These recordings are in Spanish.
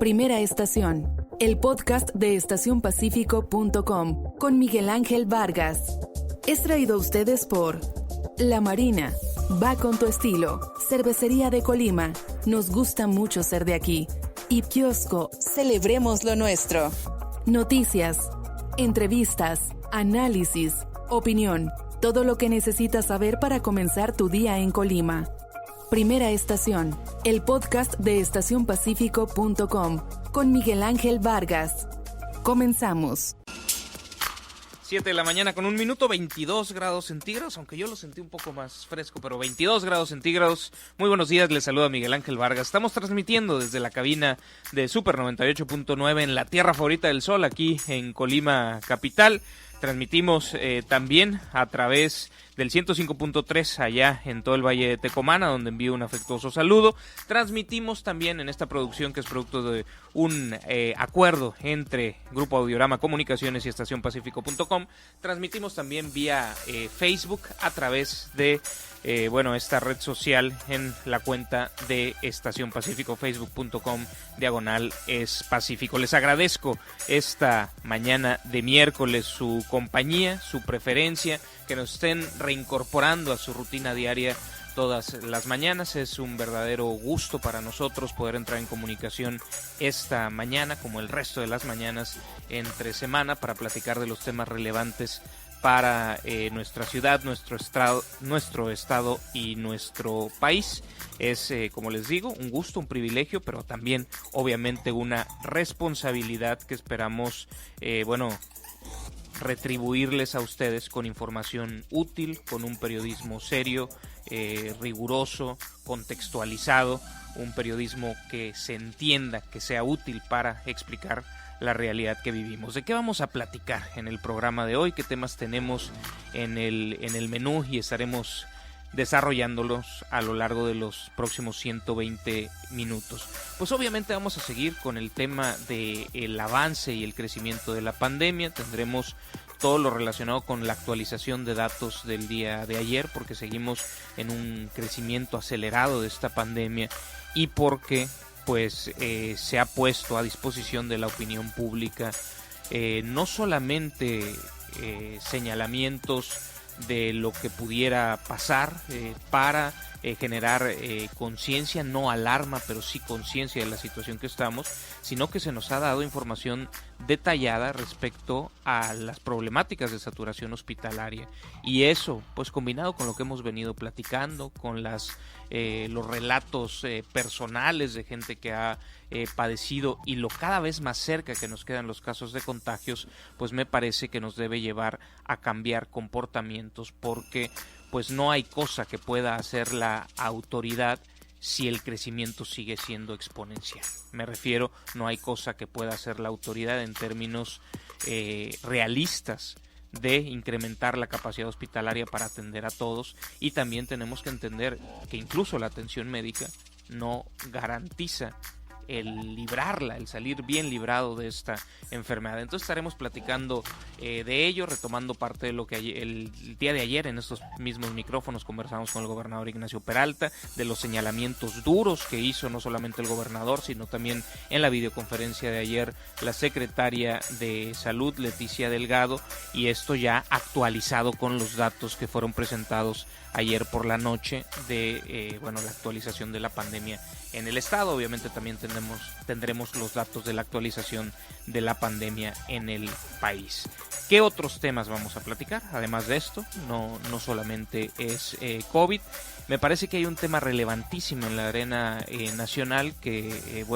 Primera estación, el podcast de estacionpacifico.com con Miguel Ángel Vargas. Es traído a ustedes por La Marina, va con tu estilo, Cervecería de Colima, nos gusta mucho ser de aquí, y Kiosco, celebremos lo nuestro. Noticias, entrevistas, análisis, opinión, todo lo que necesitas saber para comenzar tu día en Colima. Primera estación, el podcast de estacionpacifico.com con Miguel Ángel Vargas. Comenzamos. 7 de la mañana con 1 minuto, 22 grados centígrados, aunque yo lo sentí un poco más fresco, pero 22 grados centígrados. Muy buenos días, les saluda Miguel Ángel Vargas. Estamos transmitiendo desde la cabina de Super 98.9 en la tierra favorita del sol, aquí en Colima capital. Transmitimos también a través del 105.3 allá en todo el Valle de Tecomana, donde envío un afectuoso saludo. Transmitimos también en esta producción que es producto de un acuerdo entre Grupo Audiorama Comunicaciones y estacionpacifico.com. Transmitimos también vía Facebook a través de esta red social en la cuenta de Estación Pacífico, facebook.com/es-pacífico. Les agradezco esta mañana de miércoles su compañía, su preferencia, que nos estén reincorporando a su rutina diaria todas las mañanas. Es un verdadero gusto para nosotros poder entrar en comunicación esta mañana, como el resto de las mañanas entre semana, para platicar de los temas relevantes para nuestra ciudad, nuestro estado y nuestro país. Es, como les digo, un gusto, un privilegio, pero también obviamente una responsabilidad que esperamos, retribuirles a ustedes con información útil, con un periodismo serio, riguroso, contextualizado, un periodismo que se entienda, que sea útil para explicar la realidad que vivimos. ¿De qué vamos a platicar en el programa de hoy? ¿Qué temas tenemos en el menú? Y estaremos desarrollándolos a lo largo de los próximos 120 minutos. Pues obviamente vamos a seguir con el tema del avance y el crecimiento de la pandemia. Tendremos todo lo relacionado con la actualización de datos del día de ayer, porque seguimos en un crecimiento acelerado de esta pandemia y porque se ha puesto a disposición de la opinión pública no solamente señalamientos de lo que pudiera pasar para generar conciencia, no alarma, pero sí conciencia de la situación que estamos, sino que se nos ha dado información detallada respecto a las problemáticas de saturación hospitalaria. Y eso, pues combinado con lo que hemos venido platicando, con los relatos personales de gente que ha padecido y lo cada vez más cerca que nos quedan los casos de contagios, pues me parece que nos debe llevar a cambiar comportamientos, porque pues no hay cosa que pueda hacer la autoridad si el crecimiento sigue siendo exponencial. Me refiero, no hay cosa que pueda hacer la autoridad en términos realistas de incrementar la capacidad hospitalaria para atender a todos, y también tenemos que entender que incluso la atención médica no garantiza el librarla, el salir bien librado de esta enfermedad. Entonces estaremos platicando de ello, retomando parte de lo que el día de ayer en estos mismos micrófonos conversamos con el gobernador Ignacio Peralta, de los señalamientos duros que hizo no solamente el gobernador, sino también en la videoconferencia de ayer la secretaria de Salud, Leticia Delgado, y esto ya actualizado con los datos que fueron presentados ayer por la noche de la actualización de la pandemia en el estado. Obviamente también tendremos los datos de la actualización de la pandemia en el país. ¿Qué otros temas vamos a platicar? Además de esto, no solamente es COVID. Me parece que hay un tema relevantísimo en la arena nacional que,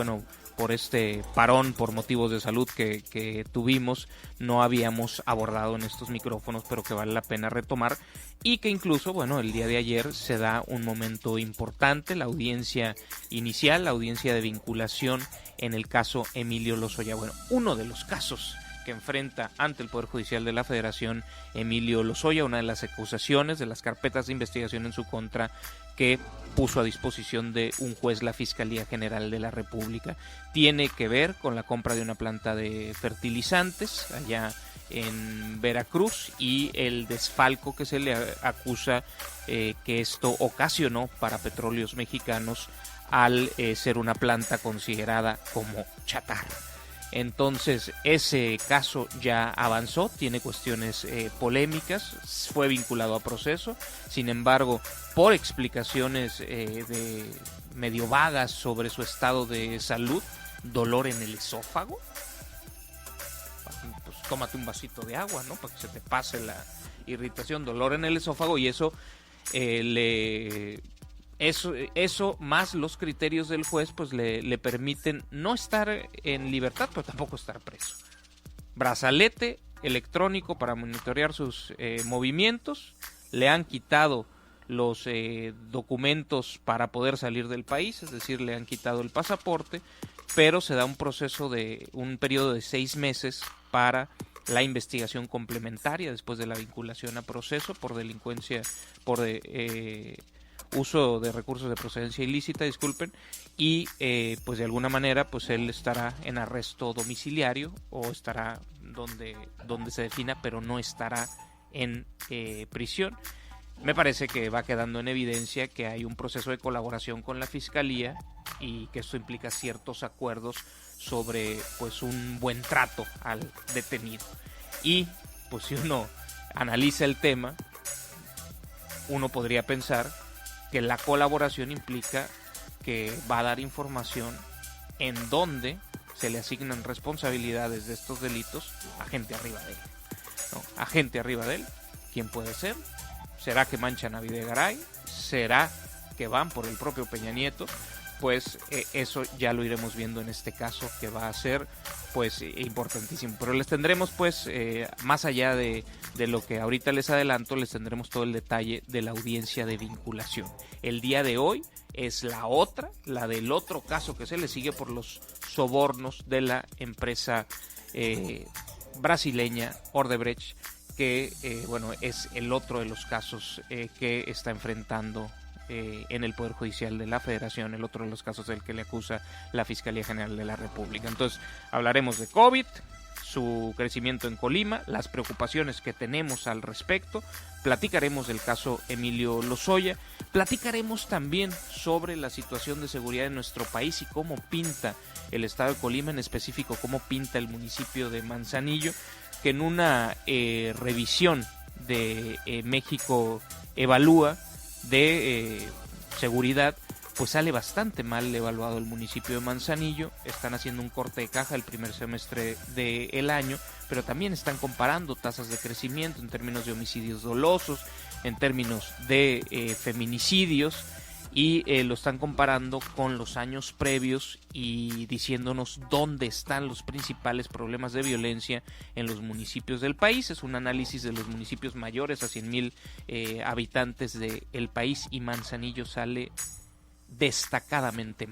por este parón por motivos de salud que tuvimos, no habíamos abordado en estos micrófonos, pero que vale la pena retomar, y que incluso, el día de ayer se da un momento importante, la audiencia inicial, la audiencia de vinculación en el caso Emilio Lozoya. Uno de los casos que enfrenta ante el Poder Judicial de la Federación Emilio Lozoya, una de las acusaciones de las carpetas de investigación en su contra que puso a disposición de un juez la Fiscalía General de la República. Tiene que ver con la compra de una planta de fertilizantes allá en Veracruz y el desfalco que se le acusa que esto ocasionó para Petróleos Mexicanos al ser una planta considerada como chatarra. Entonces ese caso ya avanzó, tiene cuestiones polémicas, fue vinculado a proceso. Sin embargo, por explicaciones de medio vagas sobre su estado de salud, dolor en el esófago, pues tómate un vasito de agua, ¿no?, para que se te pase la irritación, dolor en el esófago, y eso eso más los criterios del juez pues le permiten no estar en libertad, pero tampoco estar preso. Brazalete electrónico para monitorear sus movimientos, le han quitado los documentos para poder salir del país, es decir, le han quitado el pasaporte, pero se da un proceso de un periodo de 6 meses para la investigación complementaria después de la vinculación a proceso por delincuencia, por uso de recursos de procedencia ilícita, disculpen, y pues de alguna manera pues él estará en arresto domiciliario o estará donde se defina, pero no estará en prisión. Me parece que va quedando en evidencia que hay un proceso de colaboración con la Fiscalía y que esto implica ciertos acuerdos sobre pues un buen trato al detenido. Y pues si uno analiza el tema, uno podría pensar que la colaboración implica que va a dar información en donde se le asignan responsabilidades de estos delitos a gente arriba de él, ¿no? A gente arriba de él. ¿Quién puede ser? ¿Será que manchan a Videgaray? ¿Será que van por el propio Peña Nieto? Pues eso ya lo iremos viendo en este caso, que va a ser pues importantísimo. Pero les tendremos pues más allá de lo que ahorita les adelanto, les tendremos todo el detalle de la audiencia de vinculación. El día de hoy es la del otro caso que se le sigue por los sobornos de la empresa brasileña Odebrecht, que bueno, es el otro de los casos que está enfrentando en el Poder Judicial de la Federación, el otro de los casos del que le acusa la Fiscalía General de la República. Entonces hablaremos de COVID, su crecimiento en Colima, las preocupaciones que tenemos al respecto, platicaremos del caso Emilio Lozoya, platicaremos también sobre la situación de seguridad en nuestro país y cómo pinta el estado de Colima, en específico cómo pinta el municipio de Manzanillo, que en una revisión de México Evalúa de seguridad, pues sale bastante mal evaluado el municipio de Manzanillo. Están haciendo un corte de caja el primer semestre del año, pero también están comparando tasas de crecimiento en términos de homicidios dolosos, en términos de feminicidios, y lo están comparando con los años previos y diciéndonos dónde están los principales problemas de violencia en los municipios del país. Es un análisis de los municipios mayores a 100,000 habitantes del país, y Manzanillo sale destacadamente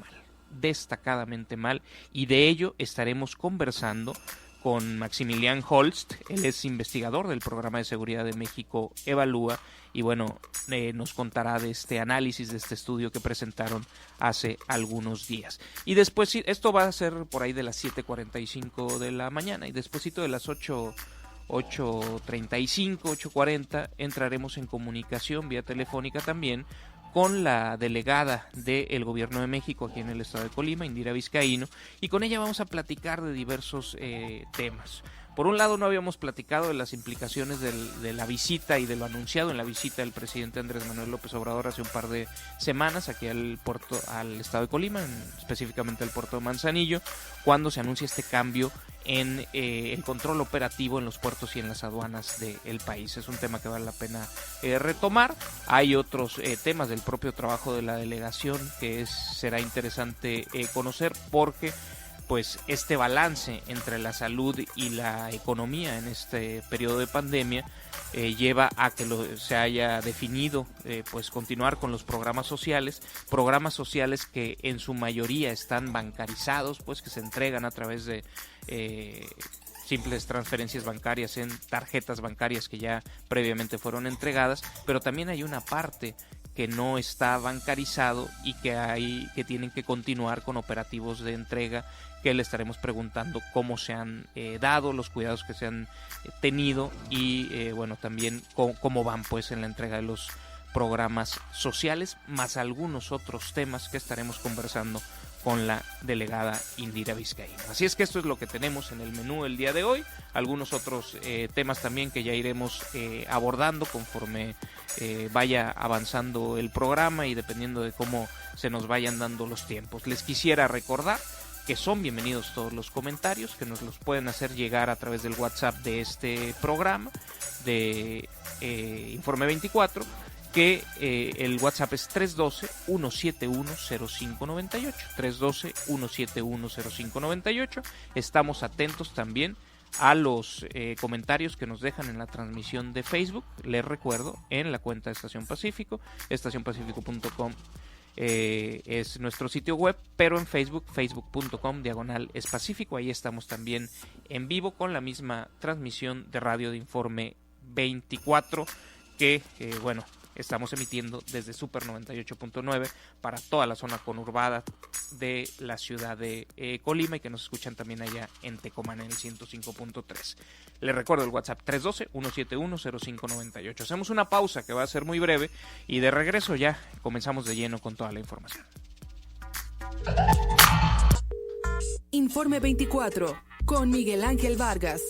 mal, y de ello estaremos conversando con Maximilian Holst. Él es investigador del Programa de Seguridad de México Evalúa, y bueno, nos contará de este análisis, de este estudio que presentaron hace algunos días. Y después, esto va a ser por ahí de las 7:45 de la mañana, y despuesito de las 8:35, 8:40, entraremos en comunicación vía telefónica también con la delegada del Gobierno de México aquí en el estado de Colima, Indira Vizcaíno, y con ella vamos a platicar de diversos temas. Por un lado, no habíamos platicado de las implicaciones de la visita y de lo anunciado en la visita del presidente Andrés Manuel López Obrador hace un par de semanas aquí al estado de Colima, específicamente al puerto de Manzanillo, cuando se anuncia este cambio en el control operativo en los puertos y en las aduanas del país. Es un tema que vale la pena retomar. Hay otros temas del propio trabajo de la delegación que será interesante conocer, porque pues este balance entre la salud y la economía en este periodo de pandemia lleva a que se haya definido pues continuar con los programas sociales que en su mayoría están bancarizados, pues que se entregan a través de simples transferencias bancarias en tarjetas bancarias que ya previamente fueron entregadas, pero también hay una parte que no está bancarizado y que tienen que continuar con operativos de entrega, que le estaremos preguntando cómo se han dado, los cuidados que se han tenido, y bueno, también cómo van pues en la entrega de los programas sociales, más algunos otros temas que estaremos conversando con la delegada Indira Vizcaíno. Así es que esto es lo que tenemos en el menú el día de hoy, algunos otros temas también que ya iremos abordando conforme vaya avanzando el programa y dependiendo de cómo se nos vayan dando los tiempos. Les quisiera recordar que son bienvenidos todos los comentarios, que nos los pueden hacer llegar a través del WhatsApp de este programa de Informe 24, que el WhatsApp es 312-171-0598, 312-171-0598. Estamos atentos también a los comentarios que nos dejan en la transmisión de Facebook. Les recuerdo, en la cuenta de Estación Pacífico, estacionpacifico.com es nuestro sitio web, pero en Facebook, facebook.com/espacífico, ahí estamos también en vivo con la misma transmisión de radio de Informe 24 que, estamos emitiendo desde Super 98.9 para toda la zona conurbada de la ciudad de Colima y que nos escuchan también allá en Tecomán en el 105.3. Les recuerdo el WhatsApp 312-171-0598. Hacemos una pausa que va a ser muy breve y de regreso ya comenzamos de lleno con toda la información. Informe 24 con Miguel Ángel Vargas.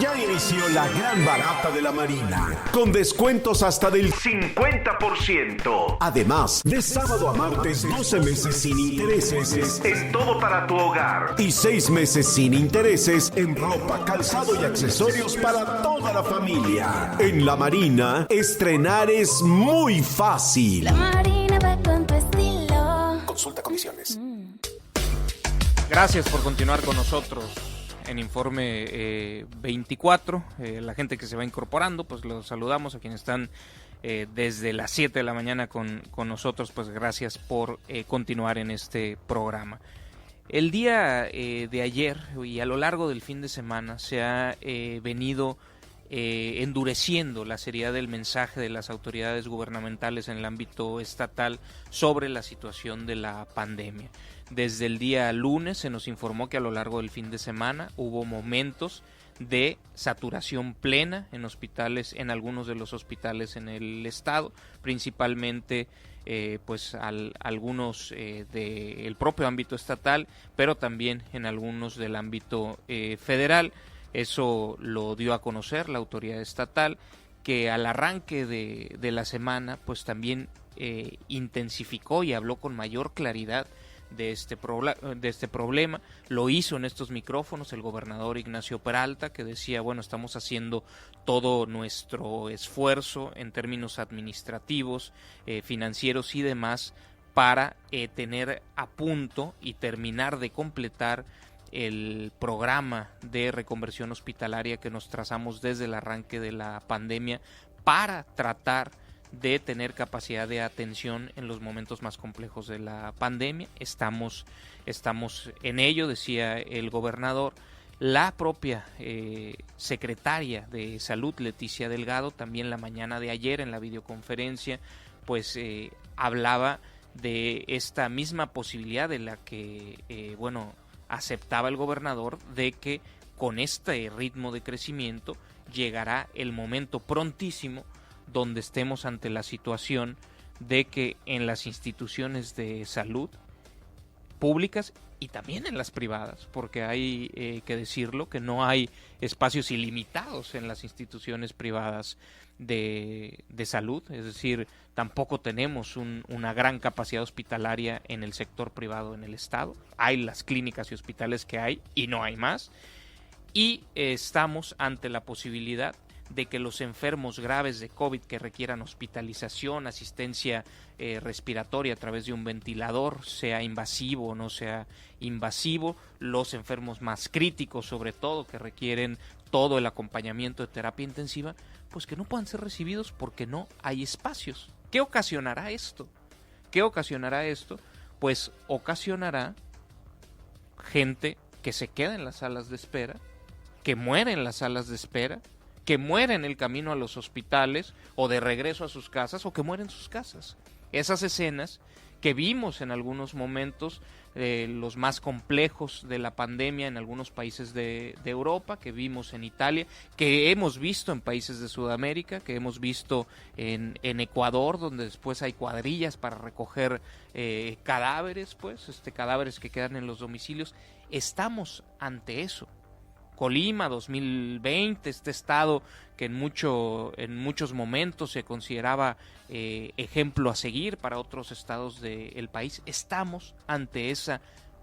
Ya inició la gran barata de la Marina, con descuentos hasta del 50%. Además, de sábado a martes, 12 meses sin intereses en todo para tu hogar. Y 6 meses sin intereses en ropa, calzado y accesorios para toda la familia. En la Marina, estrenar es muy fácil. La Marina va con tu estilo. Consulta condiciones. Gracias por continuar con nosotros en Informe 24, la gente que se va incorporando, pues los saludamos. A quienes están desde las 7 de la mañana con nosotros, pues gracias por continuar en este programa. El día de ayer y a lo largo del fin de semana se ha venido endureciendo la seriedad del mensaje de las autoridades gubernamentales en el ámbito estatal sobre la situación de la pandemia. Desde el día lunes se nos informó que a lo largo del fin de semana hubo momentos de saturación plena en hospitales, en algunos de los hospitales en el estado, principalmente algunos del propio ámbito estatal, pero también en algunos del ámbito federal. Eso lo dio a conocer la autoridad estatal, que al arranque de la semana pues también intensificó y habló con mayor claridad de este problema. Lo hizo en estos micrófonos el gobernador Ignacio Peralta, que decía, estamos haciendo todo nuestro esfuerzo en términos administrativos, financieros y demás para tener a punto y terminar de completar el programa de reconversión hospitalaria que nos trazamos desde el arranque de la pandemia para tratar de tener capacidad de atención en los momentos más complejos de la pandemia. Estamos en ello, decía el gobernador. La propia secretaria de Salud, Leticia Delgado, también la mañana de ayer en la videoconferencia, pues hablaba de esta misma posibilidad de la que, aceptaba el gobernador, de que con este ritmo de crecimiento llegará el momento prontísimo donde estemos ante la situación de que en las instituciones de salud públicas y también en las privadas, porque hay que decirlo, que no hay espacios ilimitados en las instituciones privadas de salud, es decir, tampoco tenemos una gran capacidad hospitalaria en el sector privado en el estado. Hay las clínicas y hospitales que hay y no hay más, y estamos ante la posibilidad de que los enfermos graves de COVID que requieran hospitalización, asistencia respiratoria a través de un ventilador, sea invasivo o no sea invasivo, los enfermos más críticos sobre todo, que requieren todo el acompañamiento de terapia intensiva, pues que no puedan ser recibidos porque no hay espacios. ¿Qué ocasionará esto? Pues ocasionará gente que se queda en las salas de espera, que muere en las salas de espera, que muere en el camino a los hospitales o de regreso a sus casas, o que muere en sus casas. Esas escenas que vimos en algunos momentos los más complejos de la pandemia en algunos países de Europa, que vimos en Italia, que hemos visto en países de Sudamérica, que hemos visto en Ecuador, donde después hay cuadrillas para recoger cadáveres, cadáveres que quedan en los domicilios. Estamos ante eso. Colima 2020, este estado que en muchos momentos se consideraba ejemplo a seguir para otros estados del país, estamos ante esa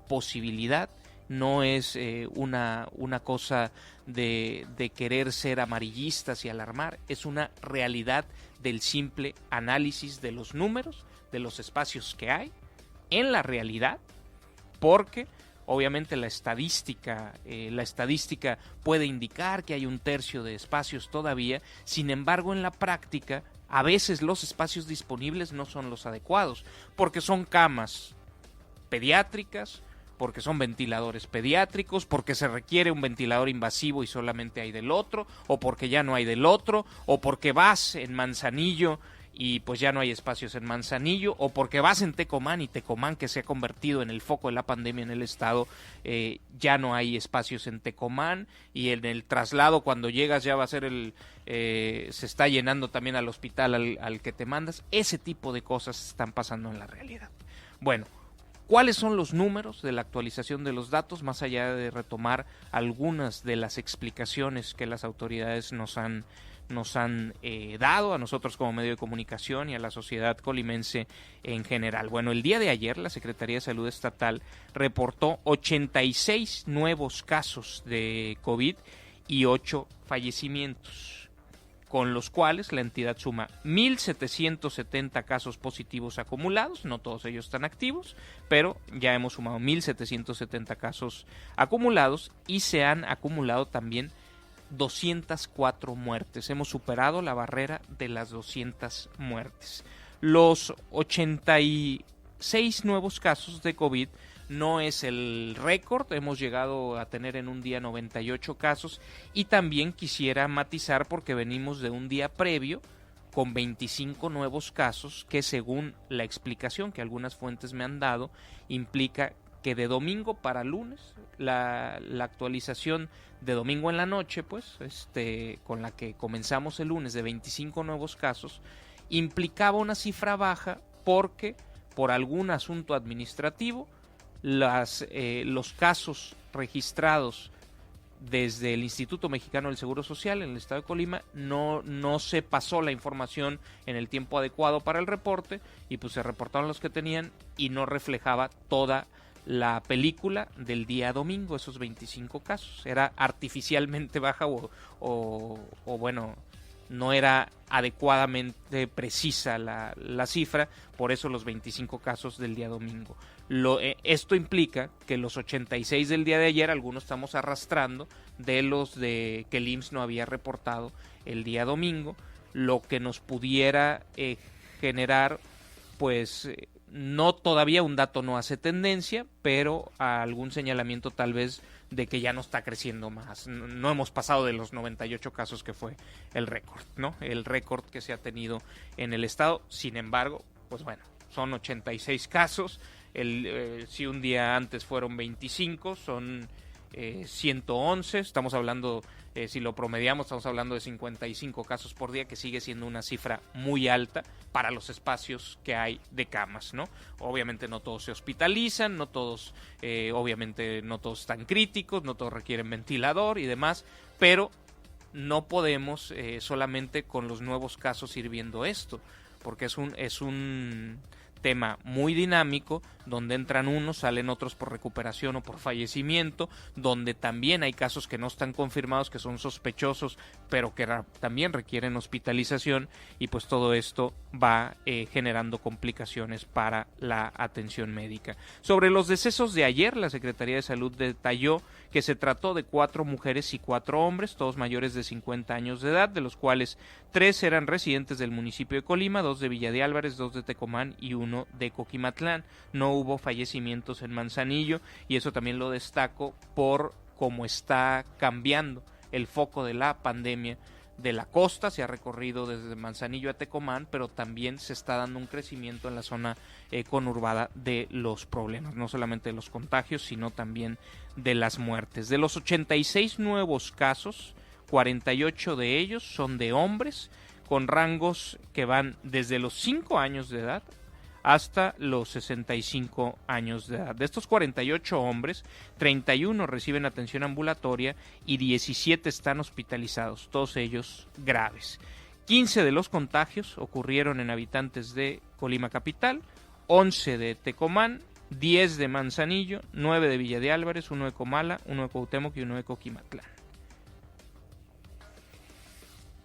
posibilidad. No es una cosa de querer ser amarillistas y alarmar, es una realidad del simple análisis de los números, de los espacios que hay en la realidad, porque obviamente la estadística puede indicar que hay 1/3 de espacios todavía. Sin embargo, en la práctica, a veces los espacios disponibles no son los adecuados, porque son camas pediátricas, porque son ventiladores pediátricos, porque se requiere un ventilador invasivo y solamente hay del otro, o porque ya no hay del otro, o porque vas en Manzanillo y pues ya no hay espacios en Manzanillo, o porque vas en Tecomán y Tecomán, que se ha convertido en el foco de la pandemia en el estado, ya no hay espacios en Tecomán, y en el traslado cuando llegas ya va a ser se está llenando también al hospital al que te mandas. Ese tipo de cosas están pasando en la realidad. Bueno, ¿cuáles son los números de la actualización de los datos? Más allá de retomar algunas de las explicaciones que las autoridades nos han dado a nosotros como medio de comunicación y a la sociedad colimense en general. Bueno, el día de ayer la Secretaría de Salud Estatal reportó 86 nuevos casos de COVID y 8 fallecimientos, con los cuales la entidad suma 1.770 casos positivos acumulados. No todos ellos están activos, pero ya hemos sumado 1.770 casos acumulados, y se han acumulado también 204 muertes. Hemos superado la barrera de las 200 muertes. Los 86 nuevos casos de COVID no es el récord. Hemos llegado a tener en un día 98 casos, y también quisiera matizar porque venimos de un día previo con 25 nuevos casos, que según la explicación que algunas fuentes me han dado, implica que de domingo para lunes, la actualización de domingo en la noche, con la que comenzamos el lunes, de 25 nuevos casos, implicaba una cifra baja porque por algún asunto administrativo los casos registrados desde el Instituto Mexicano del Seguro Social en el estado de Colima no se pasó la información en el tiempo adecuado para el reporte, y pues se reportaron los que tenían y no reflejaba toda la película del día domingo. Esos 25 casos era artificialmente baja o bueno, no era adecuadamente precisa la cifra, por eso los 25 casos del día domingo. Esto implica que los 86 del día de ayer, algunos estamos arrastrando de los que el IMSS no había reportado el día domingo, lo que nos pudiera generar no todavía un dato no hace tendencia, pero a algún señalamiento tal vez de que ya no está creciendo más. No hemos pasado de los 98 casos que fue el récord, ¿no? El récord que se ha tenido en el estado. Sin embargo, pues bueno, son 86 casos. Si un día antes fueron 25, son 111. Estamos hablando, si lo promediamos, estamos hablando de 55 casos por día, que sigue siendo una cifra muy alta para los espacios que hay de camas, ¿no? Obviamente no todos se hospitalizan, no todos están críticos, no todos requieren ventilador y demás, pero no podemos solamente con los nuevos casos ir viendo esto, porque es un tema muy dinámico, donde entran unos, salen otros por recuperación o por fallecimiento, donde también hay casos que no están confirmados, que son sospechosos, pero que también requieren hospitalización, y pues todo esto va generando complicaciones para la atención médica. Sobre los decesos de ayer, la Secretaría de Salud detalló que se trató de 4 mujeres y 4 hombres, todos mayores de 50 años de edad, de los cuales 3 eran residentes del municipio de Colima, 2 de Villa de Álvarez, 2 de Tecomán y 1 de Coquimatlán. No hubo fallecimientos en Manzanillo, y eso también lo destaco por cómo está cambiando el foco de la pandemia de la costa, se ha recorrido desde Manzanillo a Tecomán, pero también se está dando un crecimiento en la zona conurbada de los problemas, no solamente de los contagios, sino también de las muertes. De los 86 nuevos casos, 48 de ellos son de hombres, con rangos que van desde los 5 años de edad hasta los 65 años de edad. De estos 48 hombres, 31 reciben atención ambulatoria y 17 están hospitalizados, todos ellos graves. 15 de los contagios ocurrieron en habitantes de Colima capital, 11 de Tecomán, 10 de Manzanillo, 9 de Villa de Álvarez, 1 de Comala, 1 de Cuauhtémoc y 1 de Coquimatlán.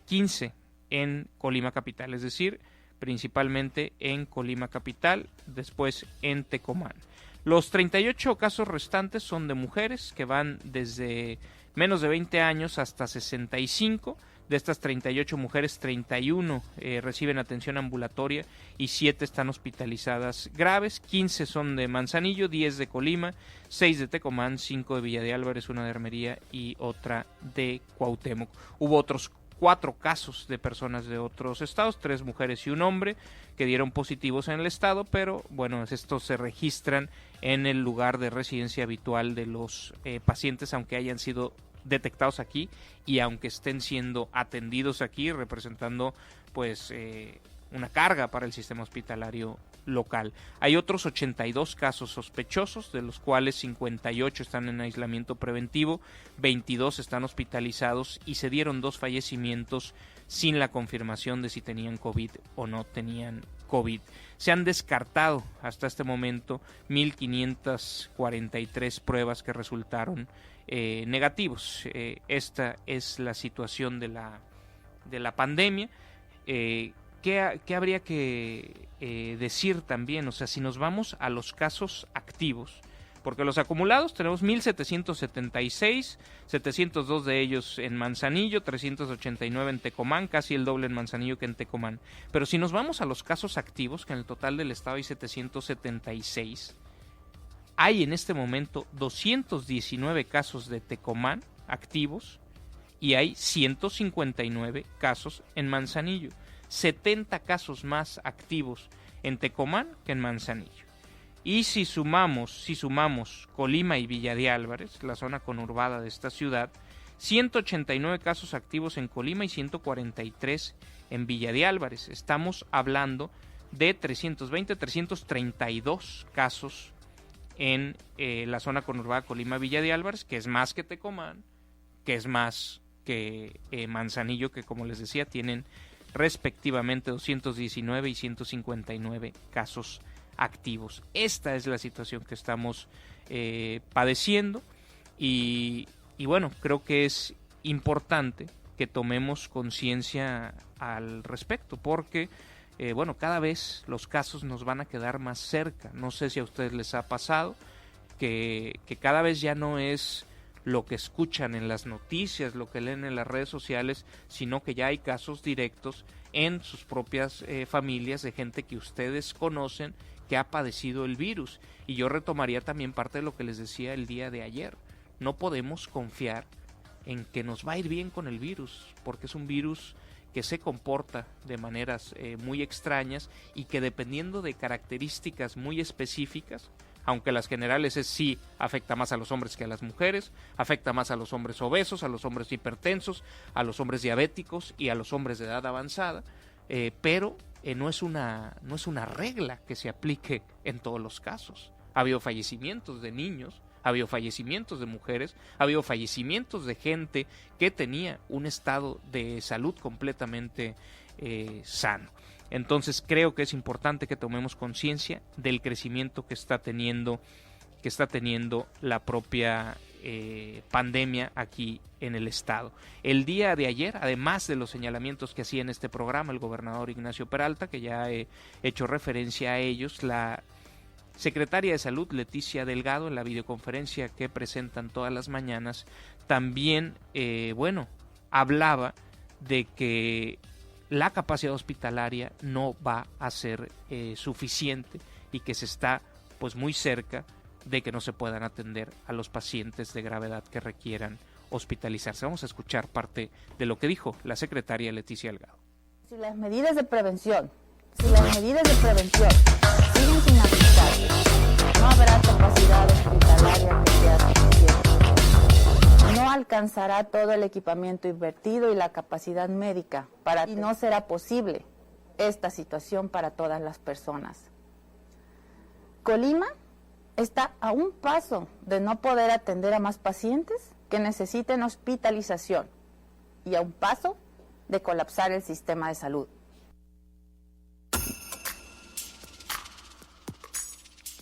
15 en Colima capital, es decir, principalmente en Colima capital, después en Tecomán. Los 38 casos restantes son de mujeres que van desde menos de 20 años hasta 65. De estas 38 mujeres, 31 reciben atención ambulatoria y 7 están hospitalizadas graves. 15 son de Manzanillo, 10 de Colima, 6 de Tecomán, 5 de Villa de Álvarez, 1 de Armería y otra de Cuauhtémoc. Hubo otros 4 casos de personas de otros estados, 3 mujeres y un hombre que dieron positivos en el estado, pero bueno, estos se registran en el lugar de residencia habitual de los pacientes, aunque hayan sido detectados aquí y aunque estén siendo atendidos aquí, representando pues una carga para el sistema hospitalario local. Hay otros 82 casos sospechosos, de los cuales 58 están en aislamiento preventivo, 22 están hospitalizados y se dieron 2 fallecimientos sin la confirmación de si tenían COVID o no tenían COVID. Se han descartado hasta este momento 1.543 pruebas que resultaron negativos. Esta es la situación de la pandemia. ¿Qué habría que decir también? O sea, si nos vamos a los casos activos, porque los acumulados tenemos 1.776, 702 de ellos en Manzanillo, 389 en Tecomán, casi el doble en Manzanillo que en Tecomán. Pero si nos vamos a los casos activos, que en el total del estado hay 776, hay en este momento 219 casos de Tecomán activos y hay 159 casos en Manzanillo. 70 casos más activos en Tecomán que en Manzanillo. Y si sumamos Colima y Villa de Álvarez, la zona conurbada de esta ciudad, 189 casos activos en Colima y 143 en Villa de Álvarez. Estamos hablando de 332 casos en la zona conurbada Colima-Villa de Álvarez, que es más que Tecomán, que es más que Manzanillo, que como les decía tienen respectivamente 219 y 159 casos activos. Esta es la situación que estamos padeciendo y bueno, creo que es importante que tomemos conciencia al respecto, porque bueno, cada vez los casos nos van a quedar más cerca. No sé si a ustedes les ha pasado que cada vez ya no es lo que escuchan en las noticias, lo que leen en las redes sociales, sino que ya hay casos directos en sus propias familias de gente que ustedes conocen que ha padecido el virus. Y yo retomaría también parte de lo que les decía el día de ayer. No podemos confiar en que nos va a ir bien con el virus, porque es un virus que se comporta de maneras muy extrañas y que dependiendo de características muy específicas, aunque las generales es sí afecta más a los hombres que a las mujeres, afecta más a los hombres obesos, a los hombres hipertensos, a los hombres diabéticos y a los hombres de edad avanzada, pero no es una regla que se aplique en todos los casos. Ha habido fallecimientos de niños, ha habido fallecimientos de mujeres, ha habido fallecimientos de gente que tenía un estado de salud completamente sano. Entonces creo que es importante que tomemos conciencia del crecimiento que está teniendo la propia pandemia aquí en el estado. El día de ayer, además de los señalamientos que hacía en este programa el gobernador Ignacio Peralta, que ya he hecho referencia a ellos, la secretaria de Salud Leticia Delgado, en la videoconferencia que presentan todas las mañanas, también hablaba de que la capacidad hospitalaria no va a ser suficiente y que se está pues muy cerca de que no se puedan atender a los pacientes de gravedad que requieran hospitalizarse. Vamos a escuchar parte de lo que dijo la secretaria Leticia Delgado. Si las medidas de prevención siguen sin aplicar, no habrá capacidad hospitalaria que sea suficiente. No alcanzará todo el equipamiento invertido y la capacidad médica y no será posible esta situación para todas las personas. Colima está a un paso de no poder atender a más pacientes que necesiten hospitalización y a un paso de colapsar el sistema de salud.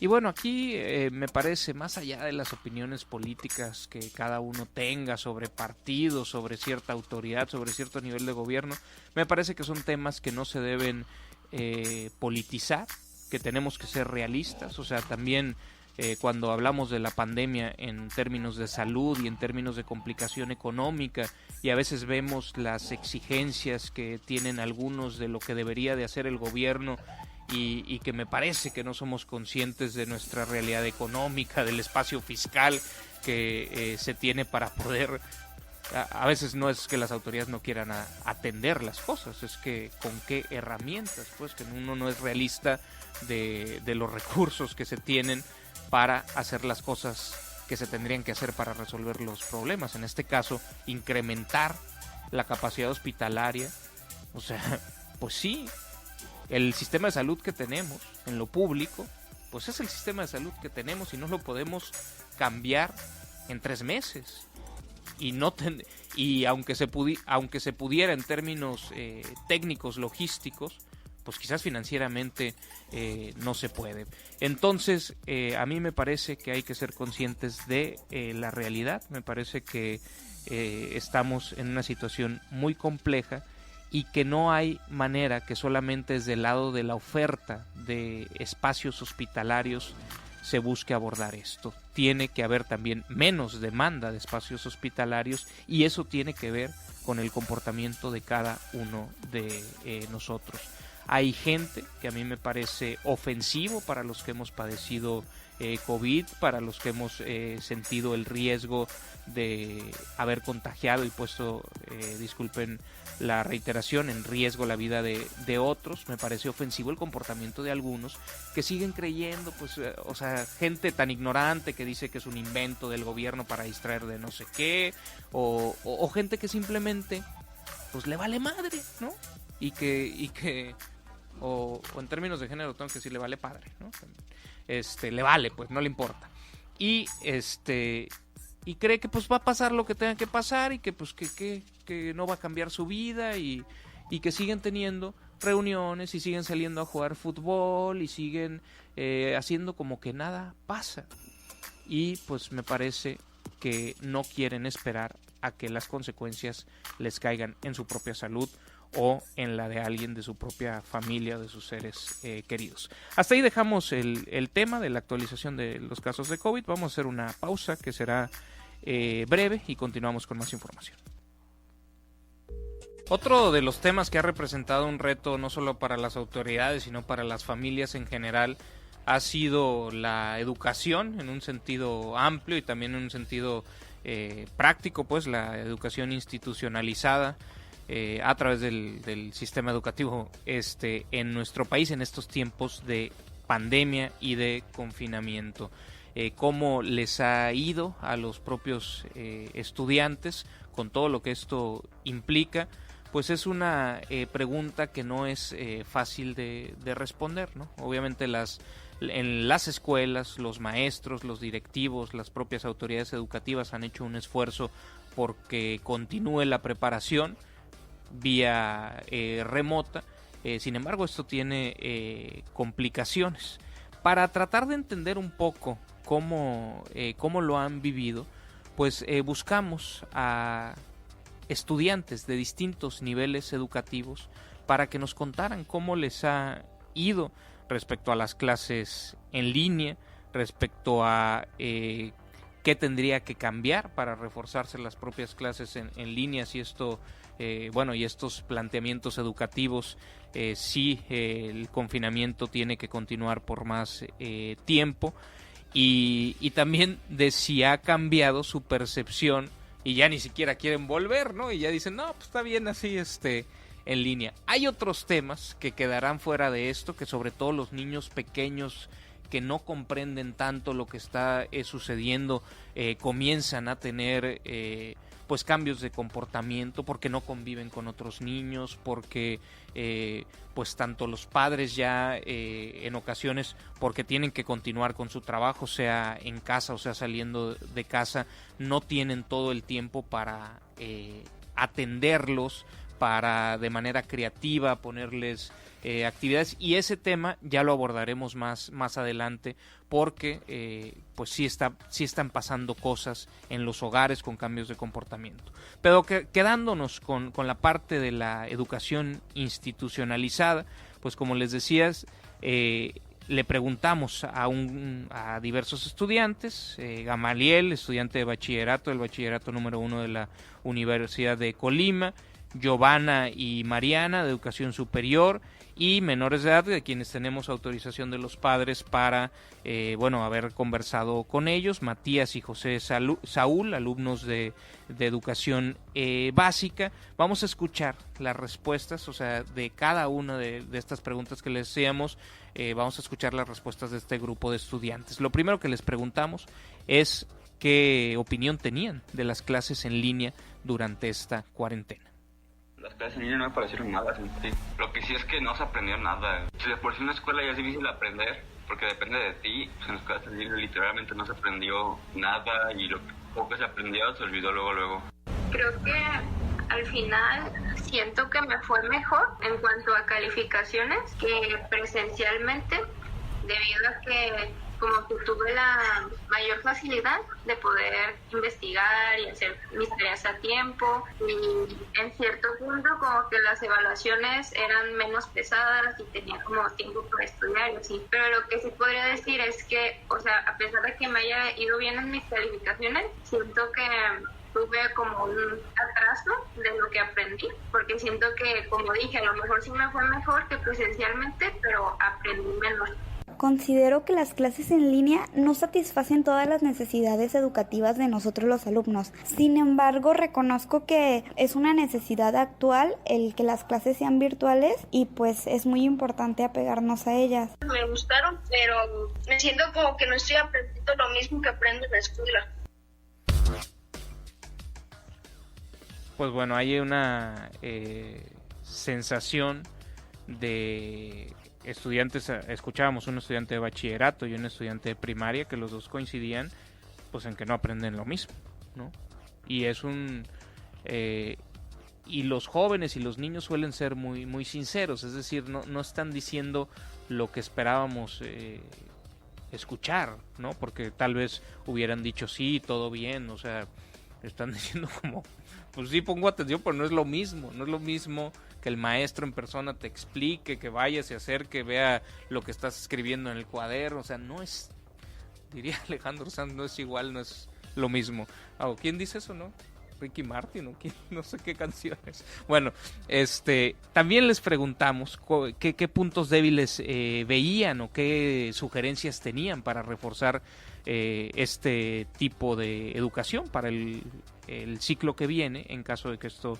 Y bueno, aquí me parece, más allá de las opiniones políticas que cada uno tenga sobre partidos, sobre cierta autoridad, sobre cierto nivel de gobierno, me parece que son temas que no se deben politizar, que tenemos que ser realistas. O sea, también cuando hablamos de la pandemia en términos de salud y en términos de complicación económica, y a veces vemos las exigencias que tienen algunos de lo que debería de hacer el gobierno, y que me parece que no somos conscientes de nuestra realidad económica, del espacio fiscal que se tiene para poder... A veces no es que las autoridades no quieran atender las cosas, es que con qué herramientas, pues que uno no es realista de los recursos que se tienen para hacer las cosas que se tendrían que hacer para resolver los problemas. En este caso, incrementar la capacidad hospitalaria. O sea, pues sí, el sistema de salud que tenemos en lo público, pues es el sistema de salud que tenemos y no lo podemos cambiar en 3 meses. Y aunque se pudiera en términos técnicos, logísticos, pues quizás financieramente no se puede. Entonces, a mí me parece que hay que ser conscientes de la realidad. Me parece que estamos en una situación muy compleja y que no hay manera que solamente desde el lado de la oferta de espacios hospitalarios se busque abordar esto. Tiene que haber también menos demanda de espacios hospitalarios y eso tiene que ver con el comportamiento de cada uno de nosotros. Hay gente que a mí me parece ofensivo para los que hemos padecido COVID, para los que hemos sentido el riesgo de haber contagiado y puesto, disculpen la reiteración, en riesgo la vida de otros. Me parece ofensivo el comportamiento de algunos que siguen creyendo, pues, o sea, gente tan ignorante que dice que es un invento del gobierno para distraer de no sé qué, o gente que simplemente, pues, le vale madre, ¿no? Y que o en términos de género tengo que decir le vale padre, ¿no? Le vale, pues, no le importa. Y cree que pues va a pasar lo que tenga que pasar y que pues que no va a cambiar su vida y que siguen teniendo reuniones y siguen saliendo a jugar fútbol y siguen haciendo como que nada pasa. Y pues me parece que no quieren esperar a que las consecuencias les caigan en su propia salud o en la de alguien de su propia familia o de sus seres queridos. Hasta ahí dejamos el tema de la actualización de los casos de COVID. Vamos a hacer una pausa que será breve y continuamos con más información. Otro de los temas que ha representado un reto no solo para las autoridades sino para las familias en general ha sido la educación en un sentido amplio y también en un sentido práctico, pues la educación institucionalizada a través del sistema educativo en nuestro país en estos tiempos de pandemia y de confinamiento. Cómo les ha ido a los propios estudiantes con todo lo que esto implica, pues es una pregunta que no es fácil de responder, ¿no? Obviamente en las escuelas, los maestros, los directivos, las propias autoridades educativas han hecho un esfuerzo porque continúe la preparación vía remota. Sin embargo, esto tiene complicaciones. Para tratar de entender un poco cómo lo han vivido, pues buscamos a estudiantes de distintos niveles educativos para que nos contaran cómo les ha ido respecto a las clases en línea, respecto a qué tendría que cambiar para reforzarse las propias clases en línea, si esto y estos planteamientos educativos, si el confinamiento tiene que continuar por más tiempo, y también de si ha cambiado su percepción y ya ni siquiera quieren volver, ¿no? Y ya dicen, no, pues está bien así en línea. Hay otros temas que quedarán fuera de esto, que sobre todo los niños pequeños que no comprenden tanto lo que está sucediendo, comienzan a tener pues cambios de comportamiento porque no conviven con otros niños, porque pues tanto los padres ya en ocasiones porque tienen que continuar con su trabajo, sea en casa o sea saliendo de casa, no tienen todo el tiempo para atenderlos, para de manera creativa ponerles actividades, y ese tema ya lo abordaremos más adelante porque pues sí están pasando cosas en los hogares con cambios de comportamiento. Pero quedándonos con la parte de la educación institucionalizada, pues como les decías, le preguntamos a diversos estudiantes, Gamaliel, estudiante de bachillerato, el bachillerato número 1 de la Universidad de Colima, Giovanna y Mariana de educación superior, y menores de edad, de quienes tenemos autorización de los padres para haber conversado con ellos, Matías y José Saúl, alumnos de educación básica. Vamos a escuchar las respuestas, o sea, de cada una de estas preguntas que les hacíamos. Vamos a escuchar las respuestas de este grupo de estudiantes. Lo primero que les preguntamos es qué opinión tenían de las clases en línea durante esta cuarentena. Las clases en línea no me parecieron nada, sí. Lo que sí es que no se aprendió nada. Si de por sí en la escuela ya es difícil aprender, porque depende de ti, pues en las clases en línea literalmente no se aprendió nada y lo poco que se aprendió se olvidó luego. Creo que al final siento que me fue mejor en cuanto a calificaciones que presencialmente, debido a que como que tuve la mayor facilidad de poder investigar y hacer mis tareas a tiempo, y en cierto punto como que las evaluaciones eran menos pesadas y tenía como tiempo para estudiar y así. Pero lo que sí podría decir es que, o sea, a pesar de que me haya ido bien en mis calificaciones, siento que tuve como un atraso de lo que aprendí, porque siento que, como dije, a lo mejor sí me fue mejor que presencialmente, pero aprendí menos. Considero que las clases en línea no satisfacen todas las necesidades educativas de nosotros los alumnos. Sin embargo, reconozco que es una necesidad actual el que las clases sean virtuales y pues es muy importante apegarnos a ellas. Me gustaron, pero me siento como que no estoy aprendiendo lo mismo que aprendo en la escuela. Pues bueno, hay una sensación de estudiantes. Escuchábamos un estudiante de bachillerato y un estudiante de primaria que los dos coincidían pues en que no aprenden lo mismo, ¿no? Y es y los jóvenes y los niños suelen ser muy sinceros, es decir, no están diciendo lo que esperábamos escuchar, ¿no? Porque tal vez hubieran dicho sí, todo bien, o sea, están diciendo como, pues sí pongo atención, pero no es lo mismo que el maestro en persona te explique, que vaya, se acerque, vea lo que estás escribiendo en el cuaderno, o sea, no es, diría Alejandro Sanz, no es igual, no es lo mismo. ¿Quién dice eso, no? Ricky Martin, o quién, no sé qué canciones. Bueno, también les preguntamos qué puntos débiles veían o qué sugerencias tenían para reforzar este tipo de educación para el ciclo que viene, en caso de que esto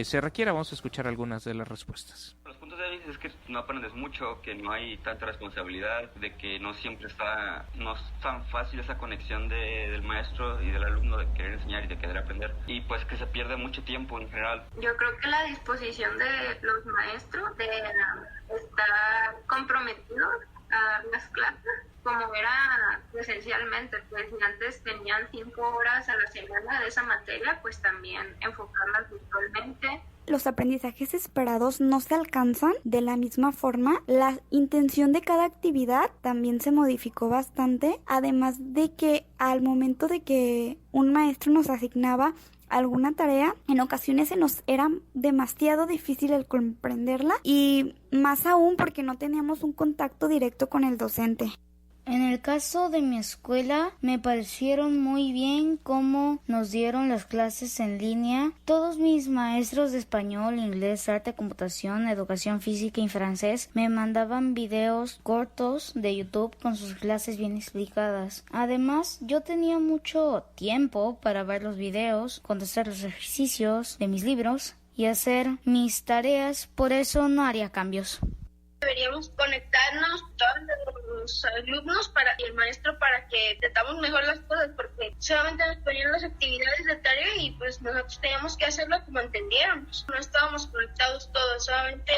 se requiera. Vamos a escuchar algunas de las respuestas. Los puntos débiles es que no aprendes mucho, que no hay tanta responsabilidad, de que no siempre no es tan fácil esa conexión del maestro y del alumno de querer enseñar y de querer aprender, y pues que se pierde mucho tiempo en general. Yo creo que la disposición de los maestros de estar comprometidos a dar las clases como era presencialmente, pues si antes tenían 5 horas a la semana de esa materia, pues también enfocarlas virtualmente. Los aprendizajes esperados no se alcanzan de la misma forma. La intención de cada actividad también se modificó bastante, además de que al momento de que un maestro nos asignaba alguna tarea, en ocasiones se nos era demasiado difícil el comprenderla, y más aún porque no teníamos un contacto directo con el docente. En el caso de mi escuela, me parecieron muy bien cómo nos dieron las clases en línea. Todos mis maestros de español, inglés, arte, computación, educación física y francés me mandaban videos cortos de YouTube con sus clases bien explicadas. Además, yo tenía mucho tiempo para ver los videos, contestar los ejercicios de mis libros y hacer mis tareas, por eso no haría cambios. Deberíamos conectarnos todos los alumnos y el maestro para que tratamos mejor las cosas, porque solamente nos ponían las actividades de tarea y pues nosotros teníamos que hacerlo como entendiéramos. No estábamos conectados todos, solamente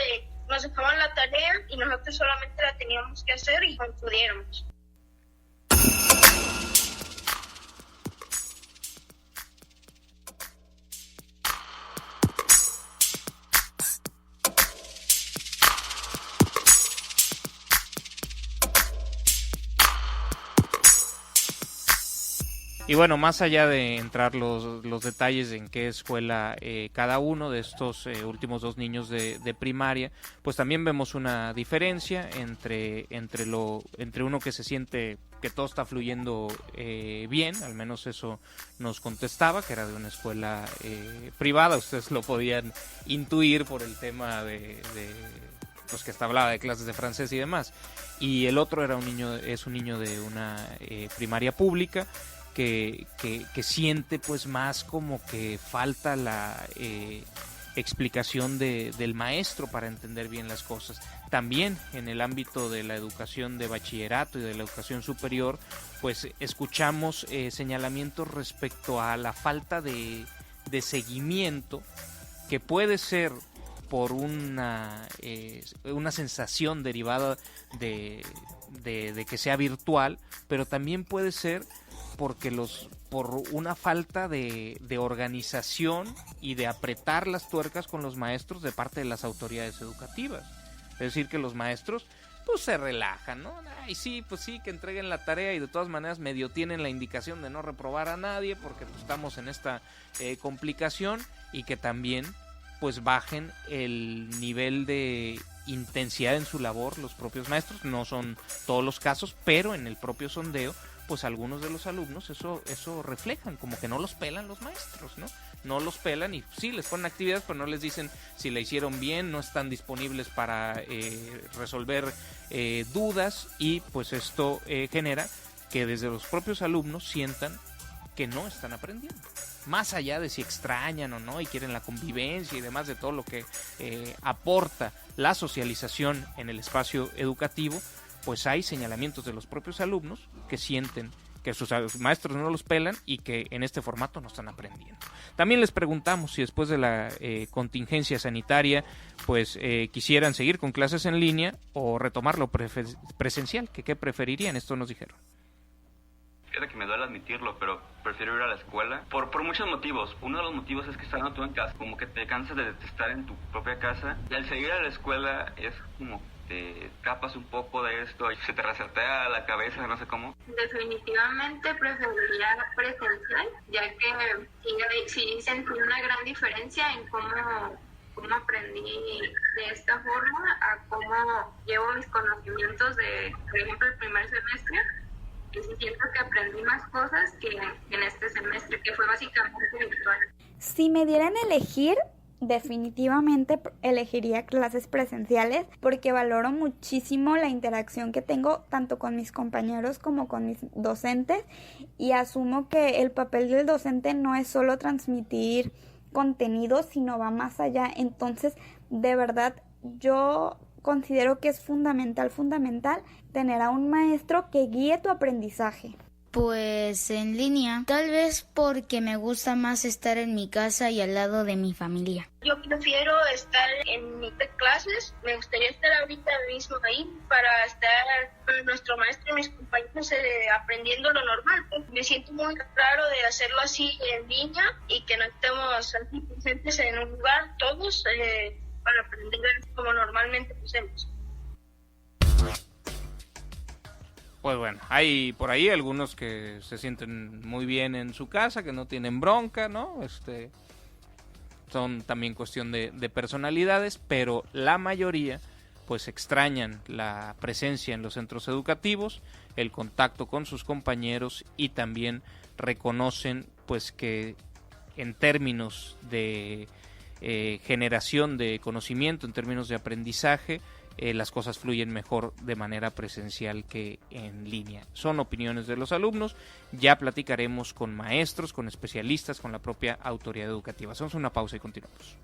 nos dejaban la tarea y nosotros solamente la teníamos que hacer y como pudiéramos. Y bueno, más allá de entrar los detalles en qué escuela cada uno de estos últimos dos niños de primaria, pues también vemos una diferencia entre uno que se siente que todo está fluyendo bien, al menos eso nos contestaba, que era de una escuela privada. Ustedes lo podían intuir por el tema de pues que hasta hablaba de clases de francés y demás. Y el otro es un niño de una primaria pública, que siente pues más como que falta la explicación del maestro para entender bien las cosas. También en el ámbito de la educación de bachillerato y de la educación superior, pues escuchamos señalamientos respecto a la falta de seguimiento, que puede ser por una sensación derivada de que sea virtual, pero también puede ser porque por una falta de organización y de apretar las tuercas con los maestros de parte de las autoridades educativas. Es decir, que los maestros pues se relajan, ¿no? Ay, sí, pues sí, que entreguen la tarea y de todas maneras medio tienen la indicación de no reprobar a nadie porque pues, estamos en esta complicación, y que también pues bajen el nivel de intensidad en su labor los propios maestros. No son todos los casos, pero en el propio sondeo pues algunos de los alumnos eso reflejan, como que no los pelan los maestros, ¿no? No los pelan y sí, les ponen actividades, pero no les dicen si la hicieron bien, no están disponibles para resolver dudas, y pues esto genera que desde los propios alumnos sientan que no están aprendiendo. Más allá de si extrañan o no y quieren la convivencia y demás de todo lo que aporta la socialización en el espacio educativo, pues hay señalamientos de los propios alumnos que sienten que sus maestros no los pelan y que en este formato no están aprendiendo. También les preguntamos si después de la contingencia sanitaria pues quisieran seguir con clases en línea o retomar lo presencial, que qué preferirían. Esto nos dijeron. Fíjate que me duele admitirlo, pero prefiero ir a la escuela por muchos motivos. Uno de los motivos es que estando tú en casa, como que te cansas de estar en tu propia casa, y al seguir a la escuela es como te escapas un poco de esto y se te resetea la cabeza, no sé cómo. Definitivamente preferiría presencial, ya que sí sentí una gran diferencia en cómo aprendí de esta forma a cómo llevo mis conocimientos de, por ejemplo, el primer semestre. Y sí siento que aprendí más cosas que en este semestre, que fue básicamente virtual. Si me dieran a elegir, definitivamente elegiría clases presenciales, porque valoro muchísimo la interacción que tengo tanto con mis compañeros como con mis docentes, y asumo que el papel del docente no es solo transmitir contenido, sino va más allá. Entonces, de verdad, yo considero que es fundamental tener a un maestro que guíe tu aprendizaje. Pues en línea, tal vez porque me gusta más estar en mi casa y al lado de mi familia. Yo prefiero estar en mis clases, me gustaría estar ahorita mismo ahí para estar con nuestro maestro y mis compañeros aprendiendo lo normal. Me siento muy raro de hacerlo así en línea y que no estemos aquí presentes en un lugar todos para aprender como normalmente hacemos. Pues bueno, hay por ahí algunos que se sienten muy bien en su casa, que no tienen bronca, ¿no? Son también cuestión de personalidades, pero la mayoría pues extrañan la presencia en los centros educativos, el contacto con sus compañeros y también reconocen pues que en términos de generación de conocimiento, en términos de aprendizaje, las cosas fluyen mejor de manera presencial que en línea. Son opiniones de los alumnos, ya platicaremos con maestros, con especialistas, con la propia autoridad educativa. Hacemos una pausa y continuamos.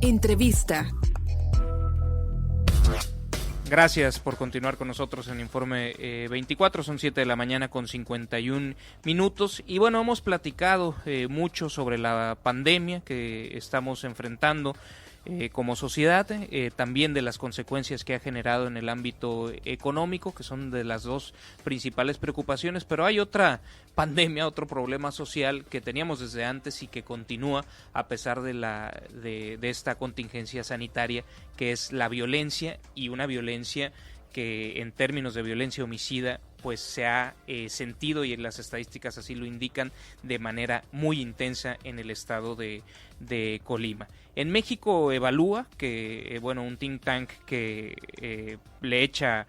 Entrevista. Gracias por continuar con nosotros en Informe 24, son 7 de la mañana con 51 minutos y bueno, hemos platicado mucho sobre la pandemia que estamos enfrentando como sociedad, también de las consecuencias que ha generado en el ámbito económico, que son de las dos principales preocupaciones, pero hay otra pandemia, otro problema social que teníamos desde antes y que continúa a pesar de esta contingencia sanitaria, que es la violencia, y una violencia que en términos de violencia homicida pues se ha sentido, y en las estadísticas así lo indican, de manera muy intensa en el estado de Colima. En México Evalúa, que un think tank que le echa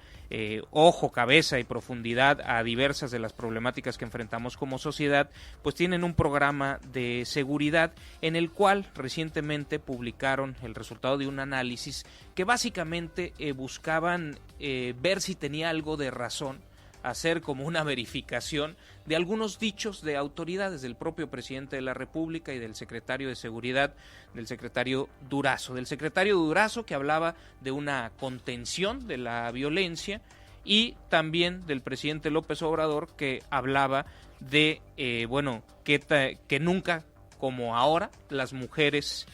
ojo, cabeza y profundidad a diversas de las problemáticas que enfrentamos como sociedad, pues tienen un programa de seguridad en el cual recientemente publicaron el resultado de un análisis que básicamente buscaban ver si tenía algo de razón, hacer como una verificación de algunos dichos de autoridades del propio presidente de la República y del secretario de Seguridad, del secretario Durazo, que hablaba de una contención de la violencia, y también del presidente López Obrador, que hablaba de que nunca como ahora las mujeres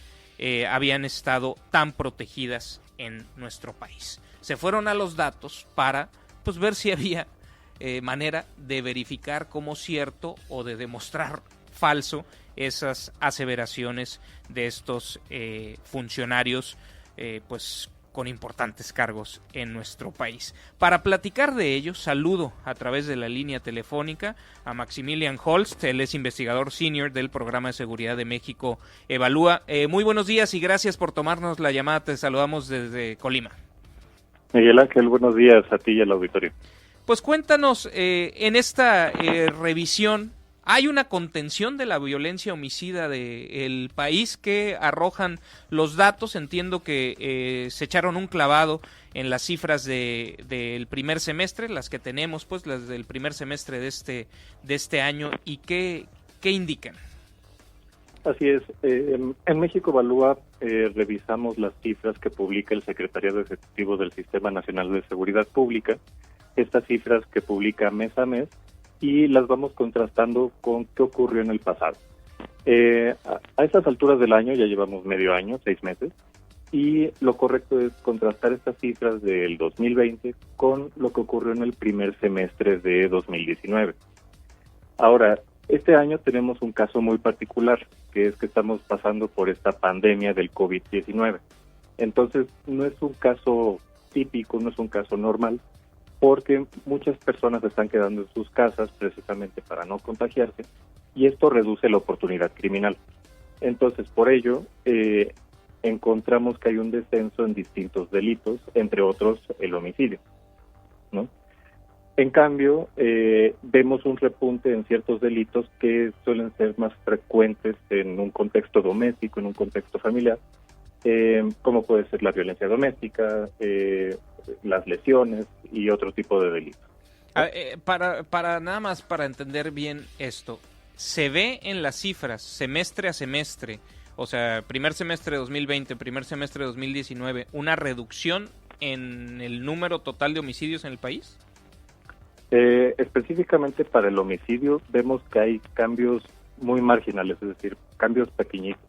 habían estado tan protegidas en nuestro país. Se fueron a los datos para pues ver si había manera de verificar como cierto o de demostrar falso esas aseveraciones de estos funcionarios pues con importantes cargos en nuestro país. Para platicar de ello, saludo a través de la línea telefónica a Maximilian Holst, él es investigador senior del Programa de Seguridad de México Evalúa. Muy buenos días y gracias por tomarnos la llamada, te saludamos desde Colima. Miguel Ángel, buenos días a ti y al auditorio. Pues cuéntanos, en esta revisión, ¿hay una contención de la violencia homicida del país que arrojan los datos? Entiendo que se echaron un clavado en las cifras del primer semestre, las que tenemos, pues las del primer semestre de este año, ¿y qué indican? Así es, en México Evalúa revisamos las cifras que publica el Secretariado Ejecutivo del Sistema Nacional de Seguridad Pública, estas cifras que publica mes a mes, y las vamos contrastando con qué ocurrió en el pasado. A estas alturas del año ya llevamos medio año, 6 meses, y lo correcto es contrastar estas cifras del 2020 con lo que ocurrió en el primer semestre de 2019. Ahora, este año tenemos un caso muy particular, que es que estamos pasando por esta pandemia del COVID-19. Entonces, no es un caso típico, no es un caso normal, porque muchas personas están quedando en sus casas precisamente para no contagiarse, y esto reduce la oportunidad criminal. Entonces, por ello, encontramos que hay un descenso en distintos delitos, entre otros el homicidio, ¿no? En cambio, vemos un repunte en ciertos delitos que suelen ser más frecuentes en un contexto doméstico, en un contexto familiar, como puede ser la violencia doméstica, las lesiones y otro tipo de delitos. Para nada más para entender bien esto, ¿se ve en las cifras semestre a semestre, o sea, primer semestre de 2020, primer semestre de 2019, una reducción en el número total de homicidios en el país? Específicamente para el homicidio vemos que hay cambios muy marginales, es decir, cambios pequeñitos.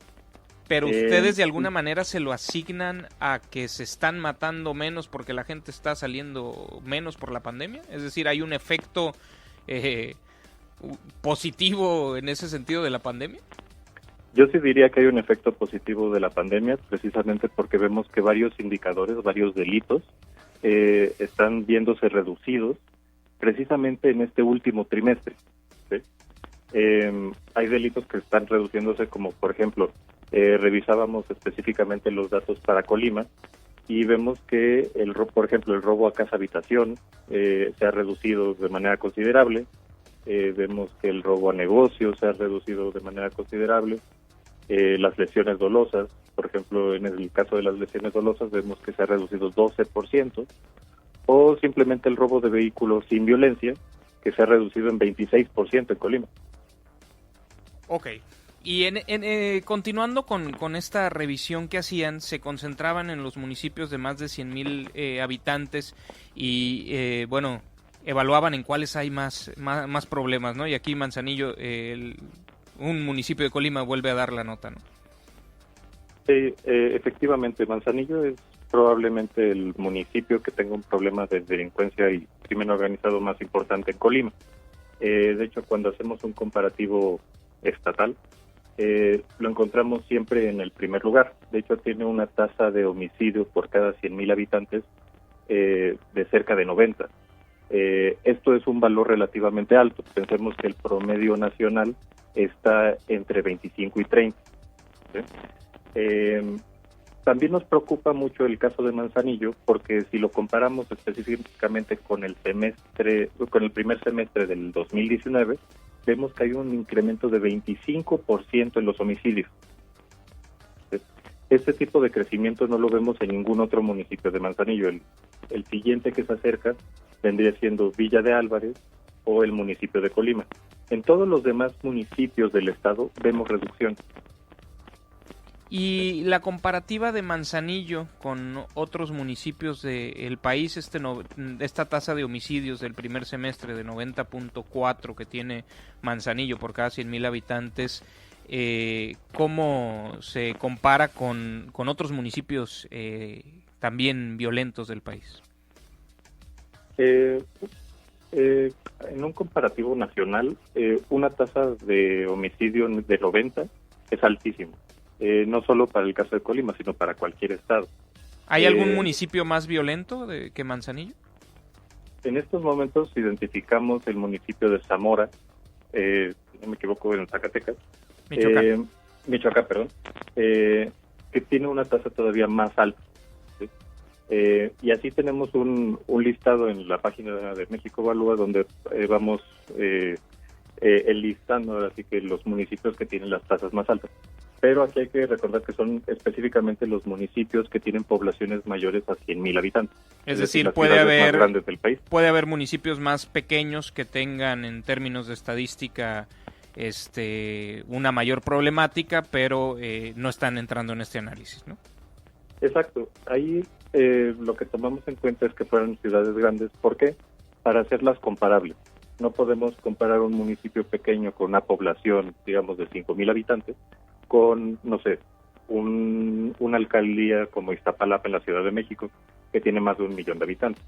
Pero ustedes de alguna manera se lo asignan a que se están matando menos porque la gente está saliendo menos por la pandemia, es decir, ¿hay un efecto positivo en ese sentido de la pandemia? Yo sí diría que hay un efecto positivo de la pandemia, precisamente porque vemos que varios indicadores, varios delitos están viéndose reducidos precisamente en este último trimestre, ¿sí? Hay delitos que están reduciéndose, como por ejemplo, revisábamos específicamente los datos para Colima, y vemos que por ejemplo, el robo a casa-habitación se ha reducido de manera considerable. Vemos que el robo a negocios se ha reducido de manera considerable. Las lesiones dolosas, por ejemplo, en el caso de las lesiones dolosas vemos que se ha reducido 12%, o simplemente el robo de vehículos sin violencia, que se ha reducido en 26% en Colima. Ok. Y continuando con esta revisión que hacían, se concentraban en los municipios de más de 100,000 habitantes y, bueno, evaluaban en cuáles hay más problemas, ¿no? Y aquí Manzanillo, un municipio de Colima, vuelve a dar la nota, ¿no? Sí, efectivamente, Manzanillo es probablemente el municipio que tenga un problema de delincuencia y crimen organizado más importante en Colima. De hecho, cuando hacemos un comparativo estatal, lo encontramos siempre en el primer lugar. De hecho, tiene una tasa de homicidio por cada 100,000 habitantes de cerca de 90. Esto es un valor relativamente alto. Pensemos que el promedio nacional está entre 25 y 30. ¿Sí? También nos preocupa mucho el caso de Manzanillo, porque si lo comparamos específicamente con el primer semestre del 2019, vemos que hay un incremento de 25% en los homicidios. Este tipo de crecimiento no lo vemos en ningún otro municipio de Manzanillo. El siguiente que se acerca vendría siendo Villa de Álvarez o el municipio de Colima. En todos los demás municipios del estado vemos reducción. Y la comparativa de Manzanillo con otros municipios del país, esta tasa de homicidios del primer semestre de 90.4 que tiene Manzanillo por cada 100,000 habitantes, ¿cómo se compara con otros municipios también violentos del país? En un comparativo nacional, una tasa de homicidio de 90 es altísimo. No solo para el caso de Colima, sino para cualquier estado. ¿Hay algún municipio más violento que Manzanillo? En estos momentos identificamos el municipio de Zamora, no me equivoco, en Zacatecas. Michoacán, perdón. Que tiene una tasa todavía más alta. ¿Sí? Y así tenemos un listado en la página de México Evalúa, donde vamos enlistando así que los municipios que tienen las tasas más altas. Pero aquí hay que recordar que son específicamente los municipios que tienen poblaciones mayores a 100,000 habitantes. Es decir, las puede ciudades más grandes del país. Puede haber municipios más pequeños que tengan, en términos de estadística, una mayor problemática, pero no están entrando en este análisis, ¿no? Exacto. Ahí lo que tomamos en cuenta es que fueran ciudades grandes. ¿Por qué? Para hacerlas comparables. No podemos comparar un municipio pequeño con una población, digamos, de 5,000 habitantes, con, no sé, una alcaldía como Iztapalapa en la Ciudad de México, que tiene más de 1,000,000 de habitantes.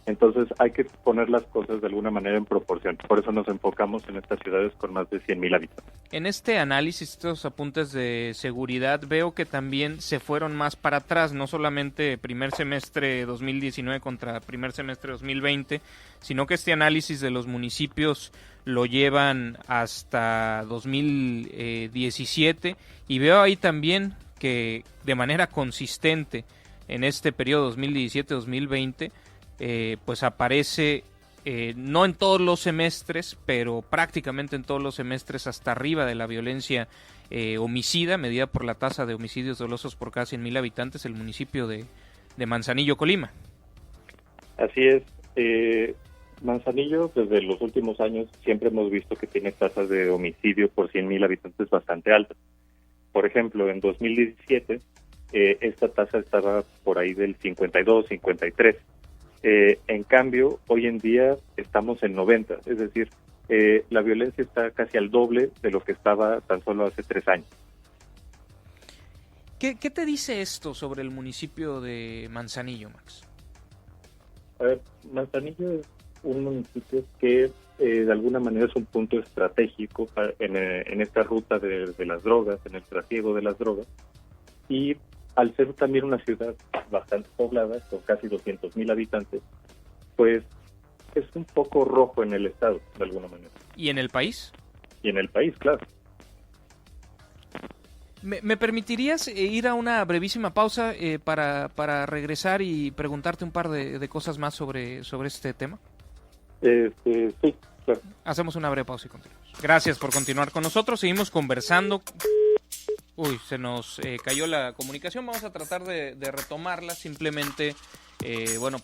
Entonces hay que poner las cosas de alguna manera en proporción. Por eso nos enfocamos en estas ciudades con más de 100,000 habitantes. En este análisis, estos apuntes de seguridad, veo que también se fueron más para atrás, no solamente primer semestre 2019 contra primer semestre 2020, sino que este análisis de los municipios lo llevan hasta 2017, y veo ahí también que de manera consistente en este periodo 2017-2020, pues aparece, no en todos los semestres, pero prácticamente en todos los semestres hasta arriba de la violencia homicida, medida por la tasa de homicidios dolosos por cada 100,000 habitantes, el municipio de Manzanillo, Colima. Así es. Manzanillo, desde los últimos años, siempre hemos visto que tiene tasas de homicidio por 100,000 habitantes bastante altas. Por ejemplo, en 2017, esta tasa estaba por ahí del 52, 53. En cambio, hoy en día estamos en 90, es decir, la violencia está casi al doble de lo que estaba tan solo hace 3 años. ¿Qué te dice esto sobre el municipio de Manzanillo, Max? A ver, Manzanillo es un municipio que de alguna manera es un punto estratégico en esta ruta de las drogas, en el trasiego de las drogas, y al ser también una ciudad bastante poblada, con casi 200,000 habitantes, pues es un poco rojo en el estado, de alguna manera. ¿Y en el país? Y en el país, claro. ¿Me permitirías ir a una brevísima pausa para regresar y preguntarte un par de cosas más sobre este tema? Sí, claro. Hacemos una breve pausa y continuamos. Gracias por continuar con nosotros. Seguimos conversando. Uy, se nos cayó la comunicación. Vamos a tratar de retomarla. Simplemente,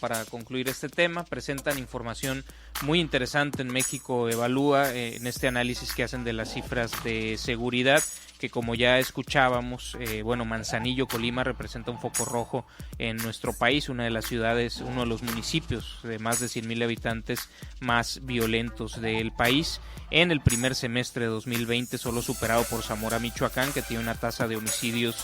para concluir este tema, presentan información muy interesante en México Evalúa, en este análisis que hacen de las cifras de seguridad, que como ya escuchábamos, Manzanillo, Colima, representa un foco rojo en nuestro país, una de las ciudades, uno de los municipios de más de 100,000 habitantes más violentos del país. En el primer semestre de 2020, solo superado por Zamora, Michoacán, que tiene una tasa de homicidios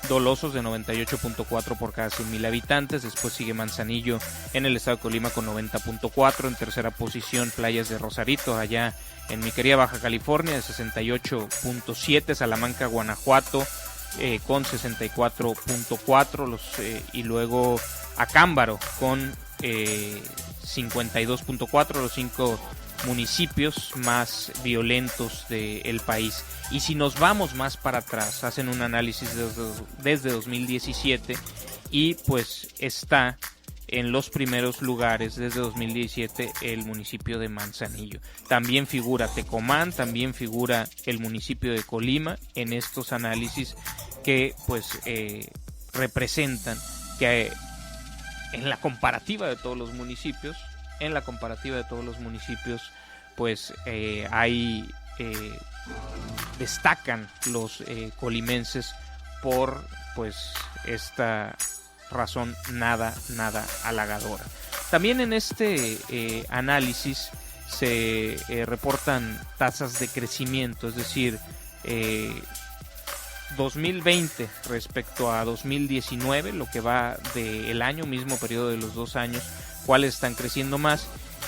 dolosos de 98.4 por cada 100,000 habitantes. Después sigue Manzanillo en el estado de Colima con 90.4. En tercera posición, Playas de Rosarito, allá en mi querida Baja California, de 68.7. Salamanca, Guanajuato, con 64.4. Y luego Acámbaro con 52.4, los 5 municipios más violentos del país. Y si nos vamos más para atrás, hacen un análisis desde 2017 y pues está en los primeros lugares desde 2017 el municipio de Manzanillo. También figura Tecomán, también figura el municipio de Colima en estos análisis que pues representan que en la comparativa de todos los municipios, pues destacan los colimenses por pues esta razón nada halagadora. También en este análisis se reportan tasas de crecimiento, es decir, 2020 respecto a 2019, lo que va del año, mismo periodo de los 2 años, cuáles están creciendo más.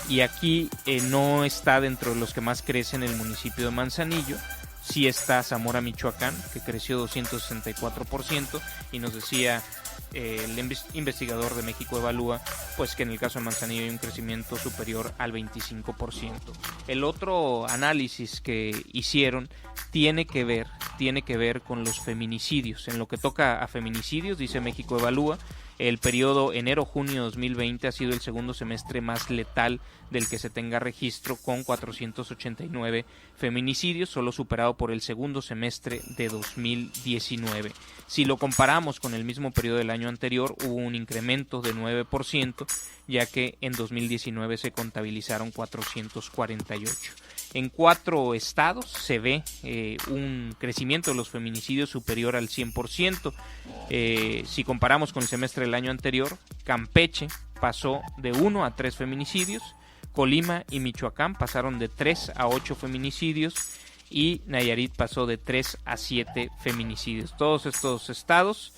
Y aquí no está dentro de los que más crecen el municipio de Manzanillo. Sí está Zamora, Michoacán, que creció 264%, y nos decía el investigador de México Evalúa, pues que en el caso de Manzanillo hay un crecimiento superior al 25%. El otro análisis que hicieron tiene que ver con los feminicidios. En lo que toca a feminicidios, dice México Evalúa, el periodo enero-junio 2020 ha sido el segundo semestre más letal del que se tenga registro, con 489 feminicidios, solo superado por el segundo semestre de 2019. Si lo comparamos con el mismo periodo del año anterior, hubo un incremento de 9%, ya que en 2019 se contabilizaron 448. En 4 estados se ve un crecimiento de los feminicidios superior al 100%. Si comparamos con el semestre del año anterior, Campeche pasó de 1 a 3 feminicidios, Colima y Michoacán pasaron de 3 a 8 feminicidios y Nayarit pasó de 3 a 7 feminicidios. Todos estos estados,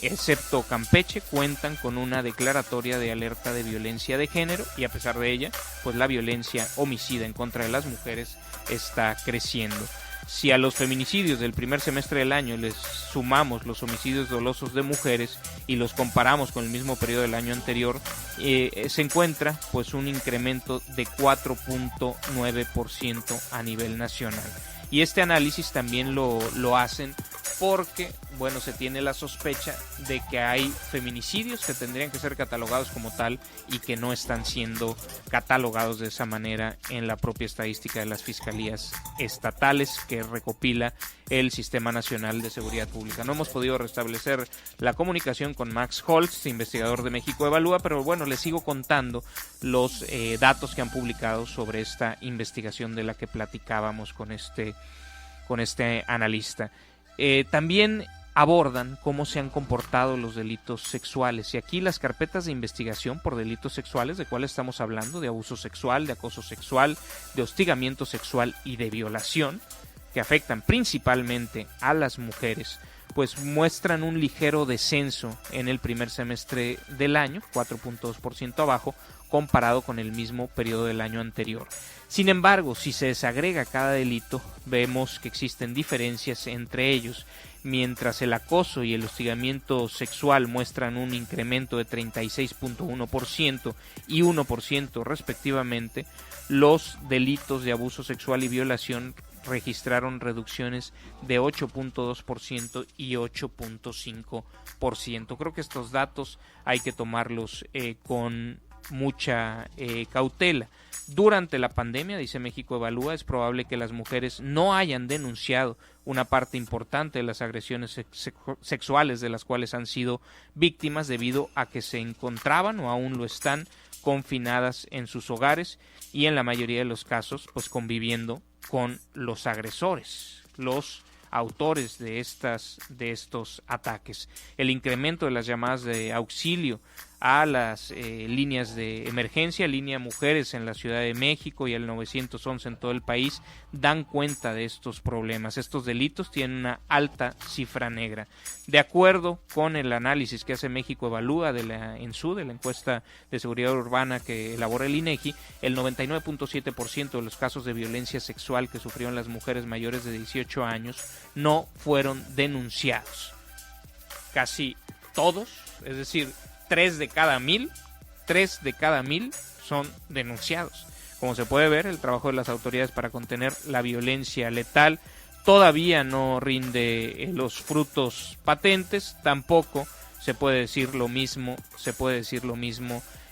excepto Campeche, cuentan con una declaratoria de alerta de violencia de género, y a pesar de ella, pues la violencia homicida en contra de las mujeres está creciendo. Si a los feminicidios del primer semestre del año les sumamos los homicidios dolosos de mujeres y los comparamos con el mismo periodo del año anterior, se encuentra pues un incremento de 4.9% a nivel nacional. Y este análisis también lo hacen porque, bueno, se tiene la sospecha de que hay feminicidios que tendrían que ser catalogados como tal y que no están siendo catalogados de esa manera en la propia estadística de las fiscalías estatales que recopila el Sistema Nacional de Seguridad Pública. No hemos podido restablecer la comunicación con Max Holtz, investigador de México Evalúa, pero bueno, les sigo contando los datos que han publicado sobre esta investigación de la que platicábamos con este analista. También abordan cómo se han comportado los delitos sexuales, y aquí las carpetas de investigación por delitos sexuales, de cuáles estamos hablando, de abuso sexual, de acoso sexual, de hostigamiento sexual y de violación, que afectan principalmente a las mujeres, pues muestran un ligero descenso en el primer semestre del año, 4.2% abajo, comparado con el mismo periodo del año anterior. Sin embargo, si se desagrega cada delito, vemos que existen diferencias entre ellos. Mientras el acoso y el hostigamiento sexual muestran un incremento de 36.1% y 1% respectivamente, los delitos de abuso sexual y violación registraron reducciones de 8.2% y 8.5%. Creo que estos datos hay que tomarlos con mucha cautela. Durante la pandemia, dice México Evalúa, es probable que las mujeres no hayan denunciado una parte importante de las agresiones sexuales de las cuales han sido víctimas debido a que se encontraban o aún lo están confinadas en sus hogares y en la mayoría de los casos pues conviviendo con los agresores, los autores de estos ataques. El incremento de las llamadas de auxilio a las líneas de emergencia, línea Mujeres en la Ciudad de México y el 911 en todo el país, dan cuenta de estos problemas. Estos delitos tienen una alta cifra negra. De acuerdo con el análisis que hace México Evalúa de la encuesta de seguridad urbana que elabora el INEGI, el 99.7% de los casos de violencia sexual que sufrieron las mujeres mayores de 18 años no fueron denunciados. Casi todos, es decir, 3 de cada 1000 son denunciados. Como se puede ver, el trabajo de las autoridades para contener la violencia letal todavía no rinde los frutos patentes. Tampoco se puede decir lo mismo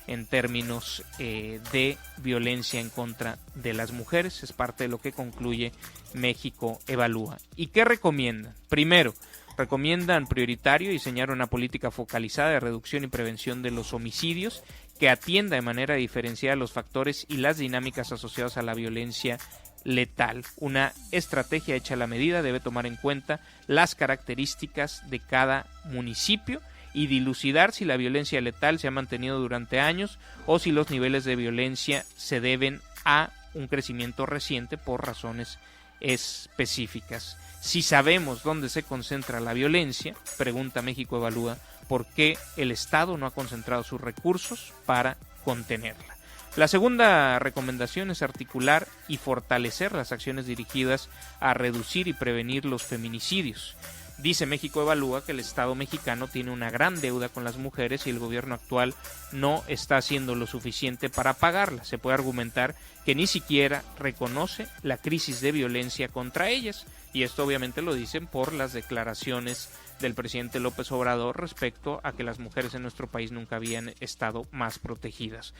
en términos de violencia en contra de las mujeres. Es parte de lo que concluye México Evalúa. ¿Y qué recomiendan? Primero, recomiendan prioritario diseñar una política focalizada de reducción y prevención de los homicidios que atienda de manera diferenciada los factores y las dinámicas asociadas a la violencia letal. Una estrategia hecha a la medida debe tomar en cuenta las características de cada municipio y dilucidar si la violencia letal se ha mantenido durante años o si los niveles de violencia se deben a un crecimiento reciente por razones específicas. Si sabemos dónde se concentra la violencia, pregunta México Evalúa, ¿por qué el Estado no ha concentrado sus recursos para contenerla? La segunda recomendación es articular y fortalecer las acciones dirigidas a reducir y prevenir los feminicidios. Dice México Evalúa que el Estado mexicano tiene una gran deuda con las mujeres y el gobierno actual no está haciendo lo suficiente para pagarla. Se puede argumentar que ni siquiera reconoce la crisis de violencia contra ellas, y esto obviamente lo dicen por las declaraciones del presidente López Obrador respecto a que las mujeres en nuestro país nunca habían estado más protegidas.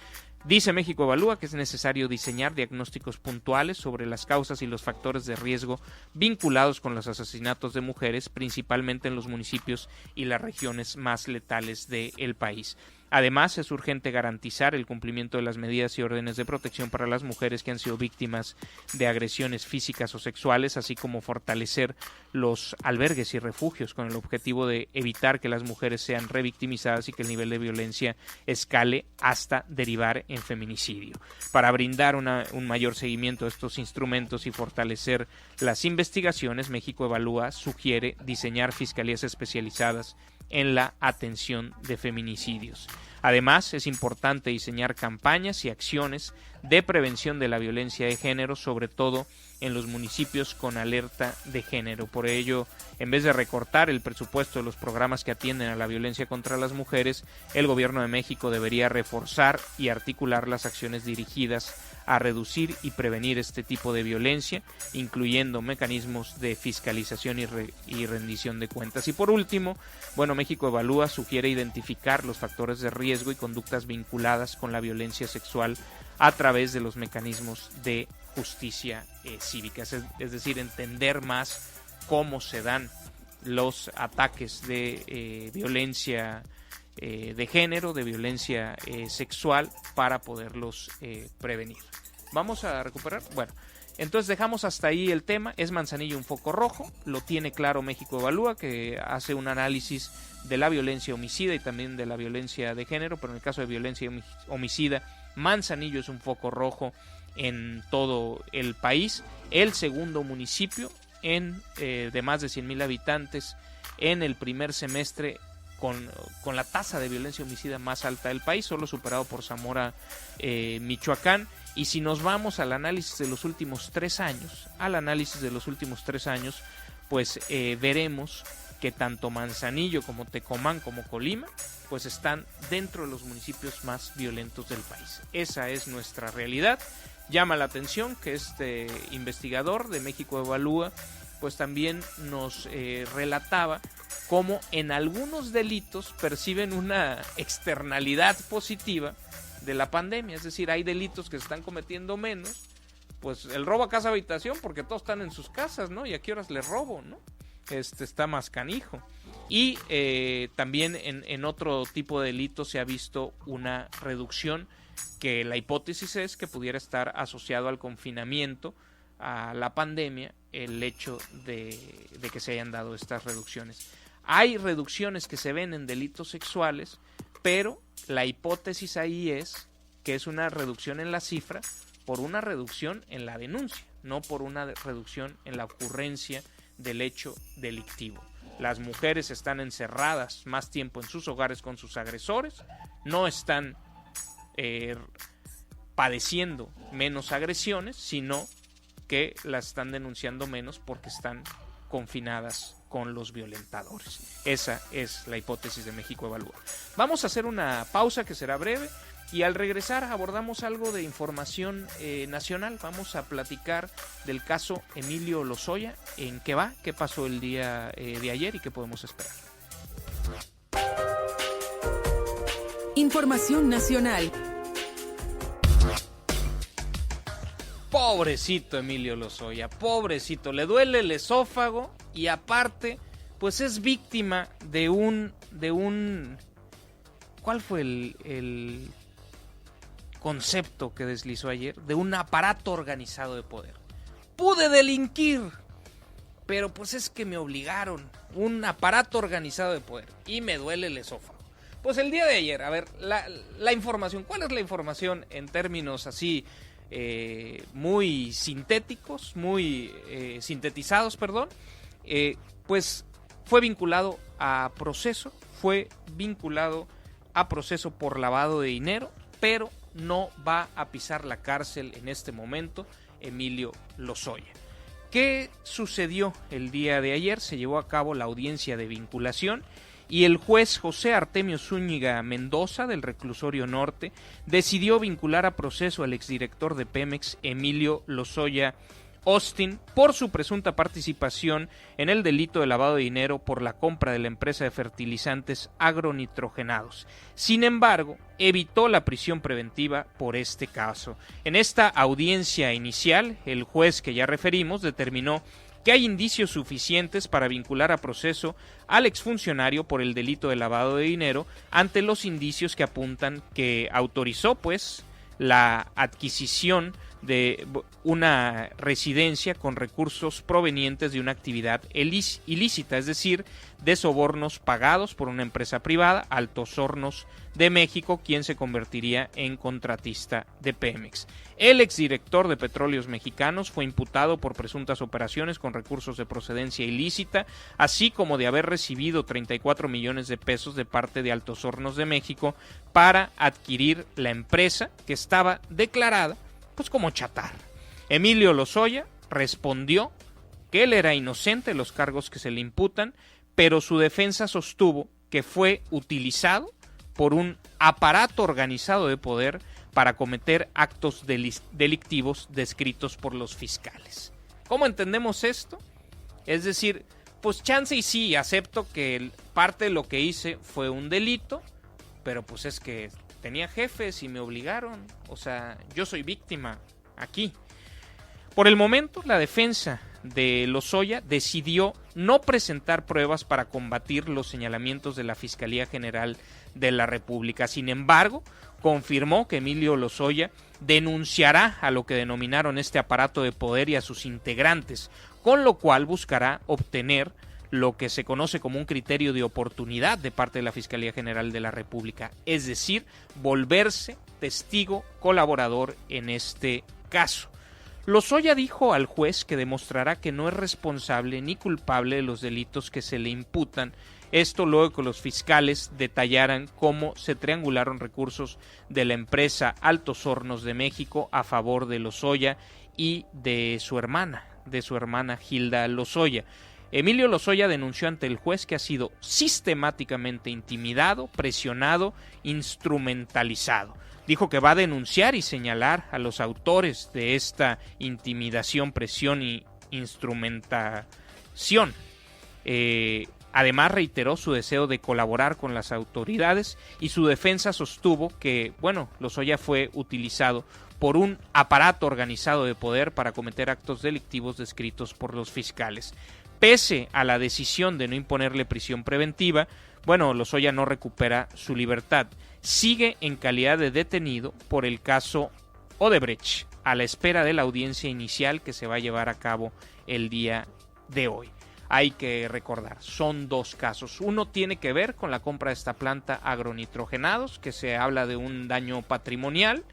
Dice México Evalúa que es necesario diseñar diagnósticos puntuales sobre las causas y los factores de riesgo vinculados con los asesinatos de mujeres, principalmente en los municipios y las regiones más letales del país. Además, es urgente garantizar el cumplimiento de las medidas y órdenes de protección para las mujeres que han sido víctimas de agresiones físicas o sexuales, así como fortalecer los albergues y refugios con el objetivo de evitar que las mujeres sean revictimizadas y que el nivel de violencia escale hasta derivar en feminicidio. Para brindar un mayor seguimiento a estos instrumentos y fortalecer las investigaciones, México Evalúa sugiere diseñar fiscalías especializadas en la atención de feminicidios. Además, es importante diseñar campañas y acciones de prevención de la violencia de género, sobre todo en los municipios con alerta de género. Por ello, en vez de recortar el presupuesto de los programas que atienden a la violencia contra las mujeres, el Gobierno de México debería reforzar y articular las acciones dirigidas a reducir y prevenir este tipo de violencia, incluyendo mecanismos de fiscalización y rendición de cuentas. Y por último, México Evalúa sugiere identificar los factores de riesgo y conductas vinculadas con la violencia sexual a través de los mecanismos de justicia cívica, es decir, entender más cómo se dan los ataques de violencia de género, de violencia sexual, para poderlos prevenir. Vamos a recuperar. Entonces dejamos hasta ahí el tema. ¿Es Manzanillo un foco rojo? Lo tiene claro México Evalúa, que hace un análisis de la violencia homicida y también de la violencia de género, pero en el caso de violencia homicida, Manzanillo es un foco rojo en todo el país. El segundo municipio de más de 100,000 habitantes en el primer semestre con la tasa de violencia homicida más alta del país, solo superado por Zamora, Michoacán. Y si nos vamos al análisis de los últimos 3 años, pues veremos que tanto Manzanillo como Tecomán como Colima pues están dentro de los municipios más violentos del país. Esa es nuestra realidad. Llama la atención que este investigador de México Evalúa pues también nos relataba cómo en algunos delitos perciben una externalidad positiva de la pandemia, es decir, hay delitos que se están cometiendo menos, pues el robo a casa habitación porque todos están en sus casas, ¿no? ¿Y a qué horas les robo, no? Está más canijo. Y también en otro tipo de delitos se ha visto una reducción, que la hipótesis es que pudiera estar asociado al confinamiento, a la pandemia, el hecho de que se hayan dado estas reducciones. Hay reducciones que se ven en delitos sexuales, pero la hipótesis ahí es que es una reducción en la cifra por una reducción en la denuncia, no por una reducción en la ocurrencia del hecho delictivo. Las mujeres están encerradas más tiempo en sus hogares con sus agresores, no están padeciendo menos agresiones, sino que las están denunciando menos porque están confinadas con los violentadores. Esa es la hipótesis de México Evalúa. Vamos a hacer una pausa que será breve y al regresar abordamos algo de información nacional. Vamos a platicar del caso Emilio Lozoya, en qué va, qué pasó el día de ayer y qué podemos esperar. Información nacional. Pobrecito Emilio Lozoya, pobrecito, le duele el esófago y aparte, pues es víctima de un ¿cuál fue el concepto que deslizó ayer? De un aparato organizado de poder. Pude delinquir, pero pues es que me obligaron, un aparato organizado de poder y me duele el esófago. Pues el día de ayer, a ver, la información, ¿cuál es la información en términos así muy sintéticos, muy sintetizados, perdón? Pues fue vinculado a proceso por lavado de dinero, pero no va a pisar la cárcel en este momento Emilio Lozoya. ¿Qué sucedió el día de ayer? Se llevó a cabo la audiencia de vinculación y el juez José Artemio Zúñiga Mendoza del Reclusorio Norte decidió vincular a proceso al exdirector de Pemex, Emilio Lozoya Austin, por su presunta participación en el delito de lavado de dinero por la compra de la empresa de fertilizantes agronitrogenados. Sin embargo, evitó la prisión preventiva por este caso. En esta audiencia inicial, el juez que ya referimos determinó que hay indicios suficientes para vincular a proceso al exfuncionario por el delito de lavado de dinero ante los indicios que apuntan que autorizó pues la adquisición de una residencia con recursos provenientes de una actividad ilícita, es decir, de sobornos pagados por una empresa privada, Altos Hornos de México, quien se convertiría en contratista de Pemex. El exdirector de Petróleos Mexicanos fue imputado por presuntas operaciones con recursos de procedencia ilícita, así como de haber recibido 34 millones de pesos de parte de Altos Hornos de México para adquirir la empresa que estaba declarada pues como chatarra. Emilio Lozoya respondió que él era inocente de los cargos que se le imputan, pero su defensa sostuvo que fue utilizado por un aparato organizado de poder para cometer actos delictivos descritos por los fiscales. ¿Cómo entendemos esto? Es decir, pues chance y sí, acepto que parte de lo que hice fue un delito, pero pues es que tenía jefes y me obligaron, o sea, yo soy víctima aquí. Por el momento, la defensa de Lozoya decidió no presentar pruebas para combatir los señalamientos de la Fiscalía General de la República. Sin embargo, confirmó que Emilio Lozoya denunciará a lo que denominaron este aparato de poder y a sus integrantes, con lo cual buscará obtener lo que se conoce como un criterio de oportunidad de parte de la Fiscalía General de la República, es decir, volverse testigo colaborador en este caso. Lozoya dijo al juez que demostrará que no es responsable ni culpable de los delitos que se le imputan, esto luego de que los fiscales detallaran cómo se triangularon recursos de la empresa Altos Hornos de México a favor de Lozoya y de su hermana Hilda Lozoya. Emilio Lozoya denunció ante el juez que ha sido sistemáticamente intimidado, presionado, instrumentalizado. dijo que va a denunciar y señalar a los autores de esta intimidación, presión y instrumentación. Además reiteró su deseo de colaborar con las autoridades y su defensa sostuvo que, Lozoya fue utilizado por un aparato organizado de poder para cometer actos delictivos descritos por los fiscales. Pese a la decisión de no imponerle prisión preventiva, Lozoya no recupera su libertad. Sigue en calidad de detenido por el caso Odebrecht, a la espera de la audiencia inicial que se va a llevar a cabo el día de hoy. Hay que recordar, son dos casos. Uno tiene que ver con la compra de esta planta agronitrogenados, que se habla de un daño patrimonial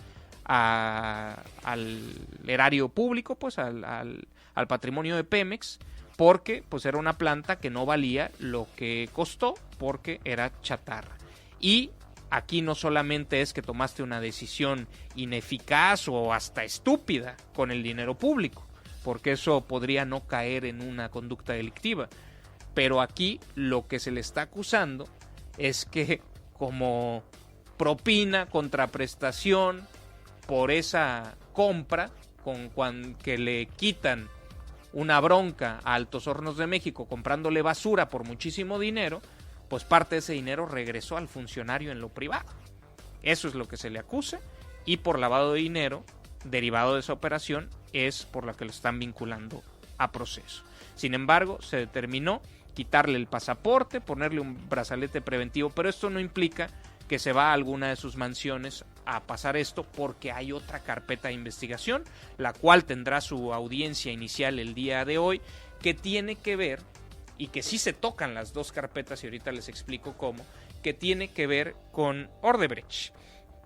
al erario público, pues al patrimonio de Pemex, porque pues era una planta que no valía lo que costó porque era chatarra. Y aquí no solamente es que tomaste una decisión ineficaz o hasta estúpida con el dinero público, porque eso podría no caer en una conducta delictiva, pero aquí lo que se le está acusando es que como propina, contraprestación por esa compra, que le quitan una bronca a Altos Hornos de México comprándole basura por muchísimo dinero, pues parte de ese dinero regresó al funcionario en lo privado. Eso es lo que se le acusa, y por lavado de dinero derivado de esa operación es por la que lo están vinculando a proceso. Sin embargo, se determinó quitarle el pasaporte, ponerle un brazalete preventivo, pero esto no implica que se va a alguna de sus mansiones a pasar esto, porque hay otra carpeta de investigación, la cual tendrá su audiencia inicial el día de hoy, que tiene que ver, y que sí se tocan las dos carpetas, y ahorita les explico cómo, que tiene que ver con Odebrecht,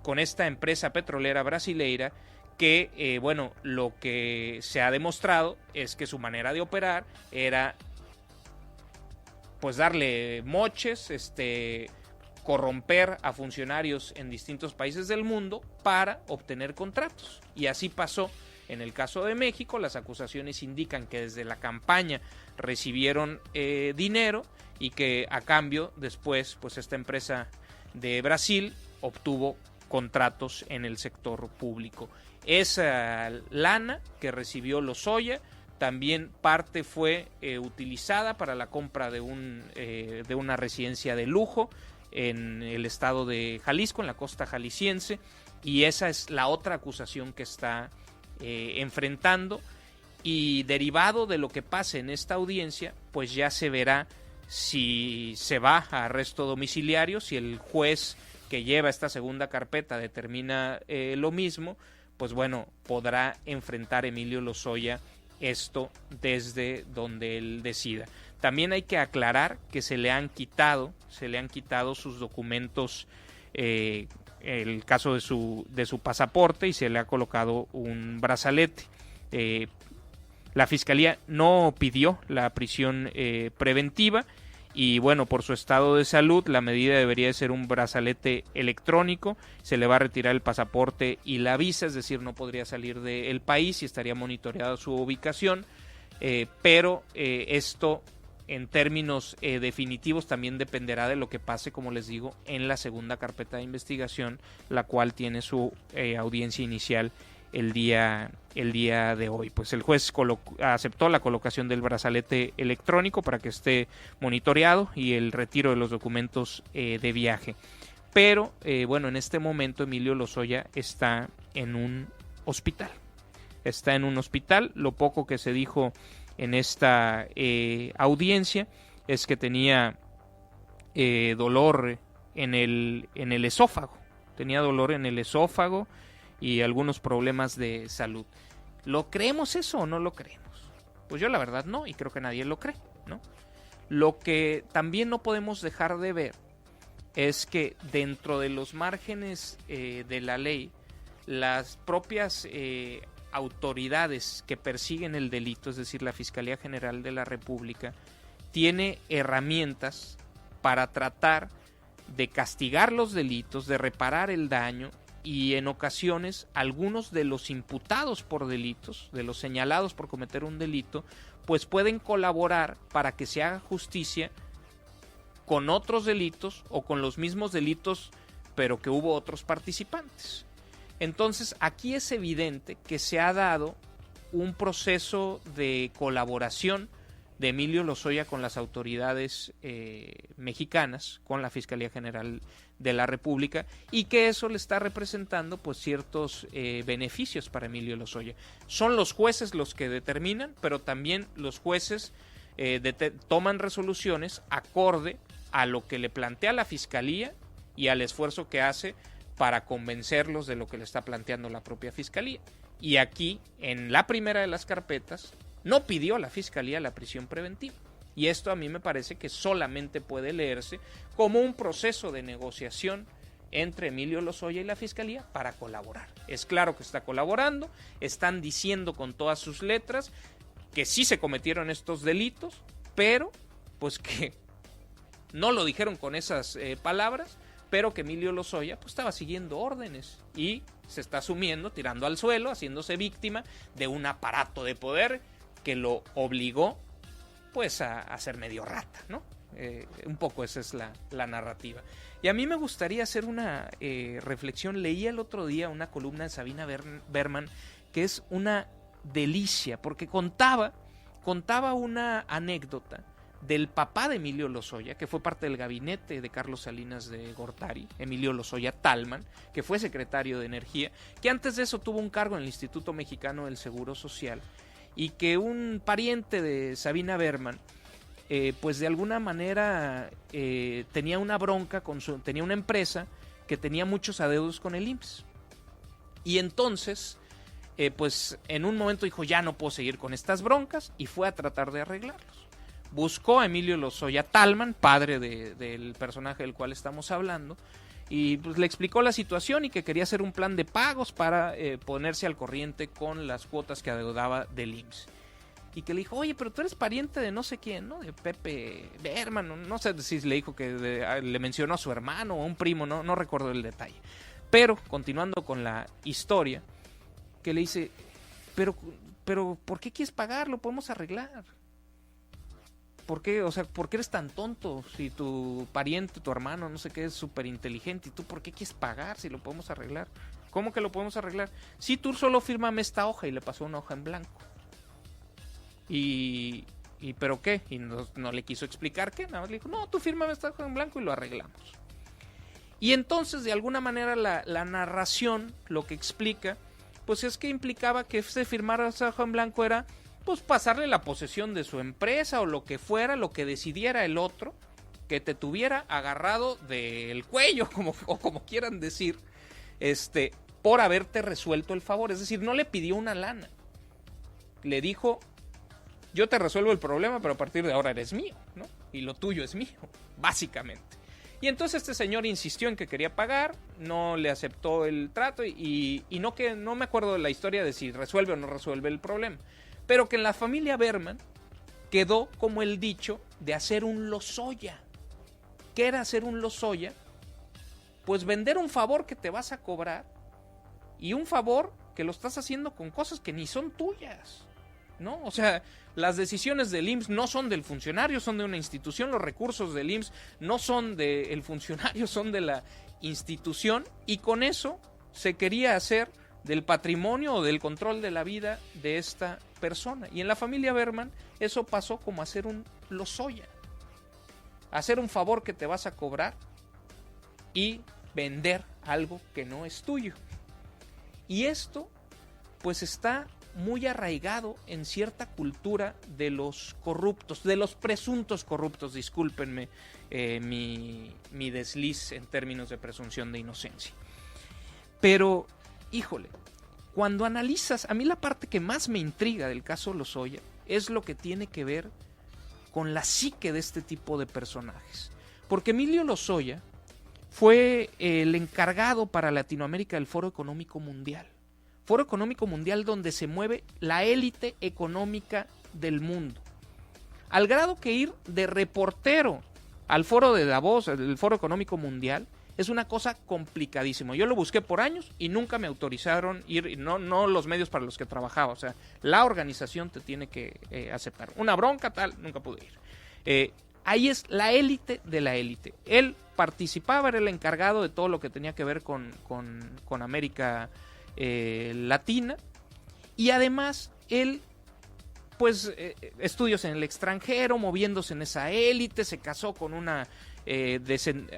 con esta empresa petrolera brasileira que, lo que se ha demostrado es que su manera de operar era pues darle moches, corromper a funcionarios en distintos países del mundo para obtener contratos. Y así pasó en el caso de México. Las acusaciones indican que desde la campaña recibieron dinero y que a cambio después pues esta empresa de Brasil obtuvo contratos en el sector público. Esa lana que recibió Lozoya también parte fue utilizada para la compra de una residencia de lujo en el estado de Jalisco, en la costa jalisciense, y esa es la otra acusación que está enfrentando, y derivado de lo que pase en esta audiencia, pues ya se verá si se va a arresto domiciliario, si el juez que lleva esta segunda carpeta determina lo mismo, pues podrá enfrentar Emilio Lozoya esto desde donde él decida. También hay que aclarar que se le han quitado sus documentos, el caso de su pasaporte, y se le ha colocado un brazalete. La fiscalía no pidió la prisión preventiva, y por su estado de salud la medida debería de ser un brazalete electrónico. Se le va a retirar el pasaporte y la visa, es decir, no podría salir del país y estaría monitoreada su ubicación, pero esto en términos definitivos también dependerá de lo que pase, como les digo, en la segunda carpeta de investigación, la cual tiene su audiencia inicial el día de hoy. Pues el juez aceptó la colocación del brazalete electrónico para que esté monitoreado y el retiro de los documentos de viaje. Pero en este momento Emilio Lozoya está en un hospital. Lo poco que se dijo en esta audiencia es que tenía dolor en el esófago. Y algunos problemas de salud. ¿Lo creemos eso o no lo creemos? Pues yo la verdad no, y creo que nadie lo cree, ¿no? Lo que también no podemos dejar de ver es que dentro de los márgenes de la ley, las propias autoridades que persiguen el delito, es decir, la Fiscalía General de la República, tiene herramientas para tratar de castigar los delitos, de reparar el daño, y en ocasiones algunos de los imputados por delitos, de los señalados por cometer un delito, pues pueden colaborar para que se haga justicia con otros delitos o con los mismos delitos, pero que hubo otros participantes. Entonces, aquí es evidente que se ha dado un proceso de colaboración de Emilio Lozoya con las autoridades mexicanas, con la Fiscalía General de la República, y que eso le está representando pues ciertos beneficios para Emilio Lozoya. Son los jueces los que determinan, pero también los jueces toman resoluciones acorde a lo que le plantea la Fiscalía y al esfuerzo que hace para convencerlos de lo que le está planteando la propia Fiscalía. Y aquí, en la primera de las carpetas, no pidió a la Fiscalía la prisión preventiva. Y esto a mí me parece que solamente puede leerse como un proceso de negociación entre Emilio Lozoya y la Fiscalía para colaborar. Es claro que está colaborando, están diciendo con todas sus letras que sí se cometieron estos delitos, pero pues que no lo dijeron con esas palabras, pero que Emilio Lozoya pues estaba siguiendo órdenes y se está asumiendo, tirando al suelo, haciéndose víctima de un aparato de poder que lo obligó pues a ser medio rata, ¿no? Un poco esa es la narrativa. Y a mí me gustaría hacer una reflexión. Leí el otro día una columna de Sabina Berman que es una delicia, porque contaba una anécdota del papá de Emilio Lozoya, que fue parte del gabinete de Carlos Salinas de Gortari, Emilio Lozoya Talman, que fue secretario de Energía, que antes de eso tuvo un cargo en el Instituto Mexicano del Seguro Social, y que un pariente de Sabina Berman, pues de alguna manera tenía una bronca, tenía una empresa que tenía muchos adeudos con el IMSS. Y entonces, pues en un momento dijo, ya no puedo seguir con estas broncas, y fue a tratar de arreglarlos. Buscó a Emilio Lozoya Talman, padre del personaje del cual estamos hablando, y pues le explicó la situación y que quería hacer un plan de pagos para ponerse al corriente con las cuotas que adeudaba del IMSS. Y que le dijo, oye, pero tú eres pariente de no sé quién, ¿no? De Pepe Berman, no sé si le dijo que le mencionó a su hermano o a un primo, no recuerdo el detalle. Pero, continuando con la historia, que le dice, pero ¿por qué quieres pagar? Lo podemos arreglar. ¿Por qué? O sea, ¿por qué eres tan tonto? Si tu pariente, tu hermano, no sé qué, es súper inteligente, ¿y tú por qué quieres pagar si lo podemos arreglar? ¿Cómo que lo podemos arreglar? Sí, tú solo fírmame esta hoja, y le pasó una hoja en blanco. ¿Y pero qué? Y no le quiso explicar qué, nada más le dijo, no, tú fírmame esta hoja en blanco y lo arreglamos. Y entonces, de alguna manera, la narración lo que explica, pues es que implicaba que se firmara esa hoja en blanco era pues pasarle la posesión de su empresa o lo que fuera, lo que decidiera el otro, que te tuviera agarrado del cuello, como quieran decir, por haberte resuelto el favor. Es decir, no le pidió una lana. Le dijo, yo te resuelvo el problema, pero a partir de ahora eres mío, ¿no? Y lo tuyo es mío, básicamente. Y entonces este señor insistió en que quería pagar, no le aceptó el trato y no me acuerdo de la historia de si resuelve o no resuelve el problema. Pero que en la familia Berman quedó como el dicho de hacer un Lozoya. ¿Qué era hacer un Lozoya? Pues vender un favor que te vas a cobrar, y un favor que lo estás haciendo con cosas que ni son tuyas, ¿no? O sea, las decisiones del IMSS no son del funcionario, son de una institución. Los recursos del IMSS no son del funcionario, son de la institución. Y con eso se quería hacer del patrimonio o del control de la vida de esta persona. Y en la familia Berman eso pasó como hacer un Lozoya. Hacer un favor que te vas a cobrar y vender algo que no es tuyo. Y esto pues está muy arraigado en cierta cultura de los corruptos, de los presuntos corruptos, discúlpenme mi desliz en términos de presunción de inocencia. Pero, híjole, cuando analizas, a mí la parte que más me intriga del caso Lozoya es lo que tiene que ver con la psique de este tipo de personajes. Porque Emilio Lozoya fue el encargado para Latinoamérica del Foro Económico Mundial. Foro Económico Mundial donde se mueve la élite económica del mundo. Al grado que ir de reportero al foro de Davos, el Foro Económico Mundial, es una cosa complicadísima. Yo lo busqué por años y nunca me autorizaron ir, no los medios para los que trabajaba, o sea, la organización te tiene que aceptar. Una bronca tal, nunca pude ir. Ahí es la élite de la élite. Él participaba, era el encargado de todo lo que tenía que ver con América latina, y además él pues estudios en el extranjero, moviéndose en esa élite, se casó con una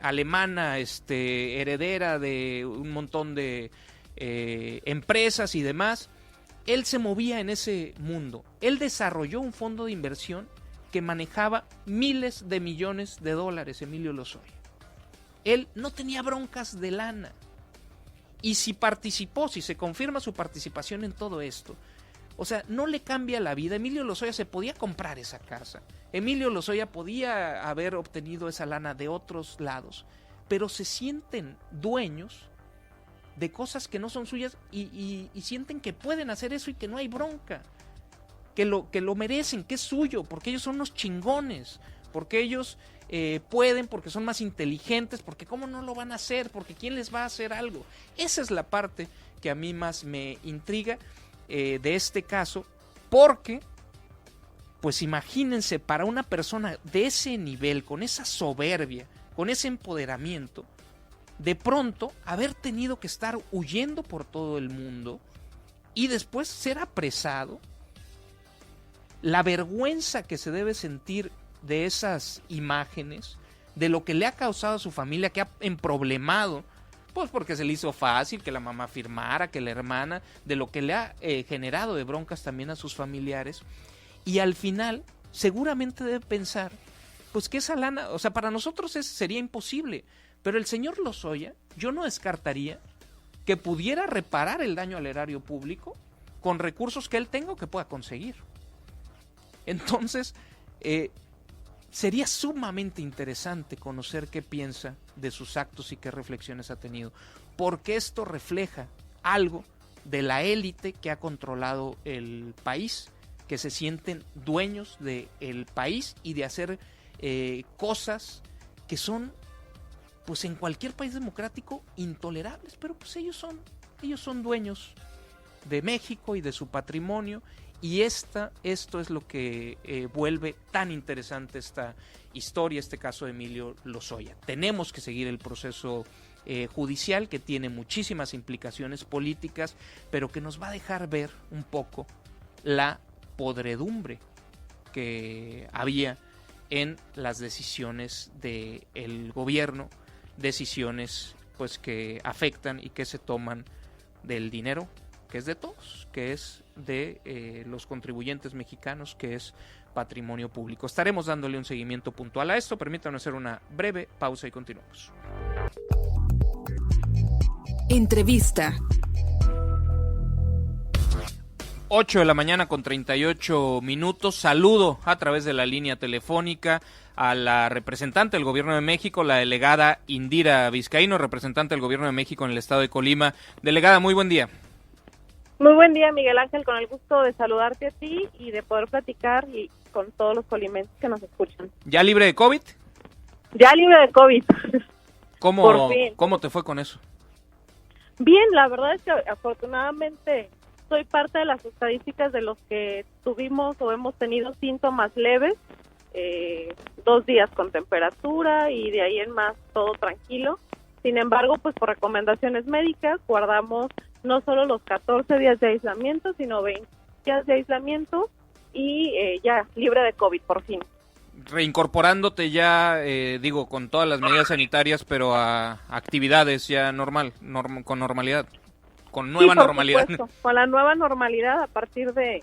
alemana heredera de un montón de empresas y demás. Él se movía en ese mundo. Él desarrolló un fondo de inversión que manejaba miles de millones de dólares, Emilio Lozoya. Él no tenía broncas de lana. Y si se confirma su participación en todo esto, o sea, no le cambia la vida. Emilio Lozoya se podía comprar esa casa. Emilio Lozoya podía haber obtenido esa lana de otros lados, pero se sienten dueños de cosas que no son suyas y sienten que pueden hacer eso y que no hay bronca, que lo merecen, que es suyo, porque ellos son unos chingones, porque ellos pueden, porque son más inteligentes, porque cómo no lo van a hacer, porque quién les va a hacer algo. Esa es la parte que a mí más me intriga de este caso, porque pues imagínense, para una persona de ese nivel, con esa soberbia, con ese empoderamiento, de pronto haber tenido que estar huyendo por todo el mundo y después ser apresado, la vergüenza que se debe sentir de esas imágenes, de lo que le ha causado a su familia, que ha emproblemado, pues porque se le hizo fácil que la mamá firmara, que la hermana, de lo que le ha generado de broncas también a sus familiares, y al final seguramente debe pensar, pues que esa lana, o sea, para nosotros sería imposible, pero el señor Lozoya, yo no descartaría que pudiera reparar el daño al erario público con recursos que él tenga o que pueda conseguir. Entonces, sería sumamente interesante conocer qué piensa de sus actos y qué reflexiones ha tenido, porque esto refleja algo de la élite que ha controlado el país, que se sienten dueños del país y de hacer cosas que son, pues en cualquier país democrático, intolerables, pero pues ellos son dueños de México y de su patrimonio. Y esto es lo que vuelve tan interesante esta historia, este caso de Emilio Lozoya. Tenemos que seguir el proceso judicial, que tiene muchísimas implicaciones políticas, pero que nos va a dejar ver un poco la podredumbre que había en las decisiones del gobierno, decisiones pues que afectan y que se toman del dinero, que es de todos, que es de los contribuyentes mexicanos, que es patrimonio público. Estaremos dándole un seguimiento puntual a esto. Permítanos hacer una breve pausa y continuamos. Entrevista. 8 de la mañana con 38 minutos. Saludo a través de la línea telefónica a la representante del Gobierno de México, la delegada Indira Vizcaíno, representante del Gobierno de México en el estado de Colima. Delegada, muy buen día. Muy buen día, Miguel Ángel, con el gusto de saludarte a ti y de poder platicar y con todos los colimenses que nos escuchan. ¿Ya libre de COVID? Ya libre de COVID. ¿Cómo te fue con eso? Bien, la verdad es que afortunadamente soy parte de las estadísticas de los que tuvimos o hemos tenido síntomas leves, 2 días con temperatura y de ahí en más todo tranquilo. Sin embargo, pues por recomendaciones médicas guardamos no solo los 14 días de aislamiento, sino 20 días de aislamiento y ya libre de COVID por fin. Reincorporándote ya, con todas las medidas sanitarias, pero a actividades ya con normalidad, con nueva normalidad. Supuesto, con la nueva normalidad a partir de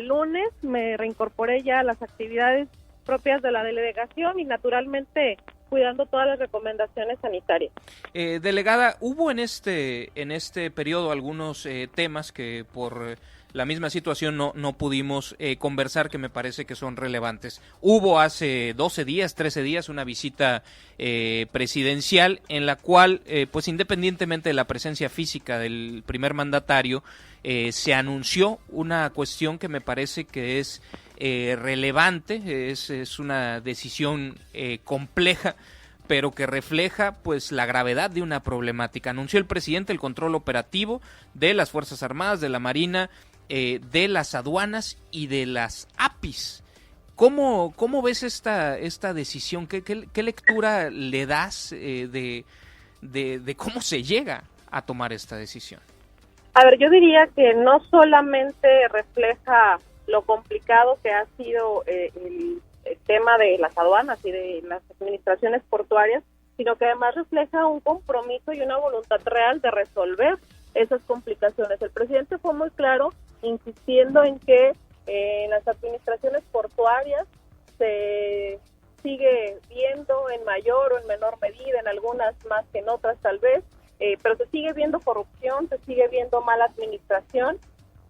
lunes me reincorporé ya a las actividades propias de la delegación y naturalmente cuidando todas las recomendaciones sanitarias. Delegada, hubo en este periodo algunos temas que por la misma situación no pudimos conversar, que me parece que son relevantes. Hubo hace 12 días, 13 días, una visita presidencial en la cual, pues independientemente de la presencia física del primer mandatario, se anunció una cuestión que me parece que es relevante, es una decisión compleja, pero que refleja pues la gravedad de una problemática. Anunció el presidente el control operativo de las Fuerzas Armadas, de la Marina, de las aduanas y de las APIs. ¿Cómo ves esta decisión? ¿Qué lectura le das de cómo se llega a tomar esta decisión? A ver, yo diría que no solamente refleja lo complicado que ha sido el tema de las aduanas y de las administraciones portuarias, sino que además refleja un compromiso y una voluntad real de resolver esas complicaciones. El presidente fue muy claro insistiendo en que en las administraciones portuarias se sigue viendo en mayor o en menor medida, en algunas más que en otras tal vez, pero se sigue viendo corrupción, se sigue viendo mala administración,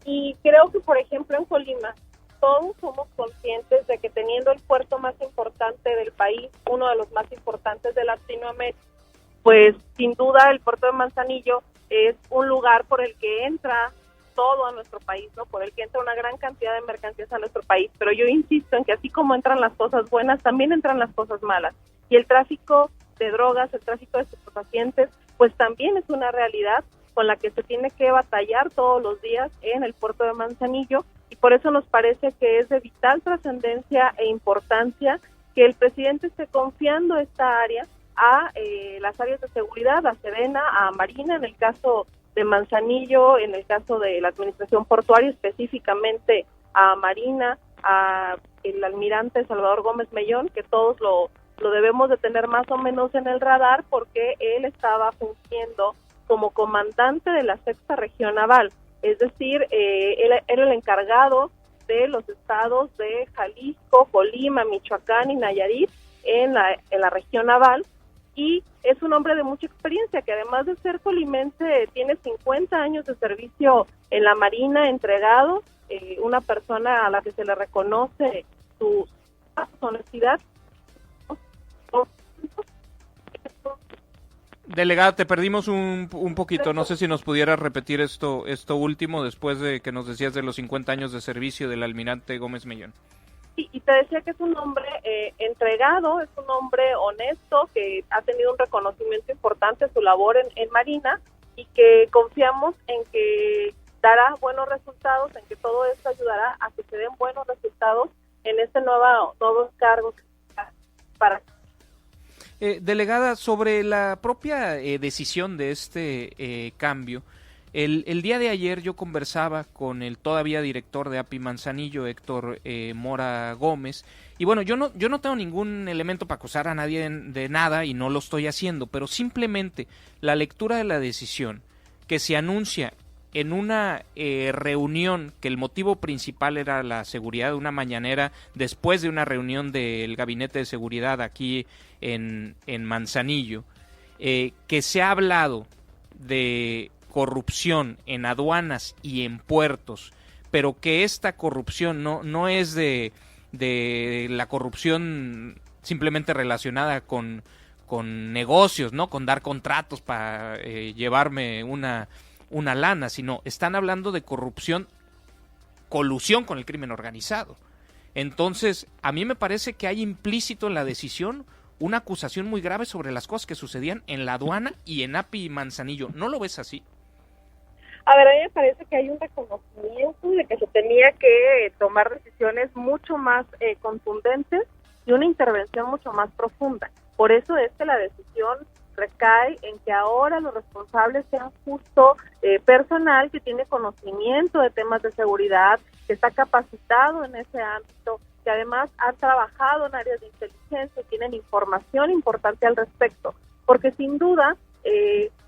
y creo que, por ejemplo, en Colima todos somos conscientes de que teniendo el puerto más importante del país, uno de los más importantes de Latinoamérica, pues sin duda el puerto de Manzanillo es un lugar por el que entra todo a nuestro país, ¿no? Por el que entra una gran cantidad de mercancías a nuestro país, pero yo insisto en que así como entran las cosas buenas, también entran las cosas malas, y el tráfico de drogas, el tráfico de estupefacientes, pues también es una realidad con la que se tiene que batallar todos los días en el puerto de Manzanillo, y por eso nos parece que es de vital trascendencia e importancia que el presidente esté confiando esta área a las áreas de seguridad, a Sedena, a Marina, en el caso de Manzanillo, en el caso de la administración portuaria, específicamente a Marina, a el almirante Salvador Gómez Mellón, que todos lo debemos de tener más o menos en el radar, porque él estaba fungiendo como comandante de la Sexta Región Naval, es decir, él era el encargado de los estados de Jalisco, Colima, Michoacán y Nayarit en la región naval, y es un hombre de mucha experiencia, que además de ser colimense tiene 50 años de servicio en la Marina entregado, una persona a la que se le reconoce su honestidad. Delegada, te perdimos un poquito, no sé si nos pudieras repetir esto último después de que nos decías de los 50 años de servicio del almirante Gómez Mellón. Sí, y te decía que es un hombre entregado, es un hombre honesto, que ha tenido un reconocimiento importante a su labor en Marina, y que confiamos en que dará buenos resultados, en que todo esto ayudará a que se den buenos resultados en este nuevo cargo para... Delegada, sobre la propia decisión de este cambio, el día de ayer yo conversaba con el todavía director de API Manzanillo, Héctor Mora Gómez, y bueno, yo no tengo ningún elemento para acusar a nadie de nada y no lo estoy haciendo, pero simplemente la lectura de la decisión que se anuncia en una reunión, que el motivo principal era la seguridad, de una mañanera después de una reunión del Gabinete de Seguridad aquí en Manzanillo, que se ha hablado de corrupción en aduanas y en puertos, pero que esta corrupción no es de la corrupción simplemente relacionada con negocios, ¿no? Con dar contratos para llevarme una lana, sino están hablando de corrupción, colusión con el crimen organizado. Entonces, a mí me parece que hay implícito en la decisión una acusación muy grave sobre las cosas que sucedían en la aduana y en API Manzanillo. ¿No lo ves así? A ver, a mí me parece que hay un reconocimiento de que se tenía que tomar decisiones mucho más contundentes y una intervención mucho más profunda. Por eso es que la decisión recae en que ahora los responsables sean justo personal que tiene conocimiento de temas de seguridad, que está capacitado en ese ámbito, que además han trabajado en áreas de inteligencia y tienen información importante al respecto, porque sin duda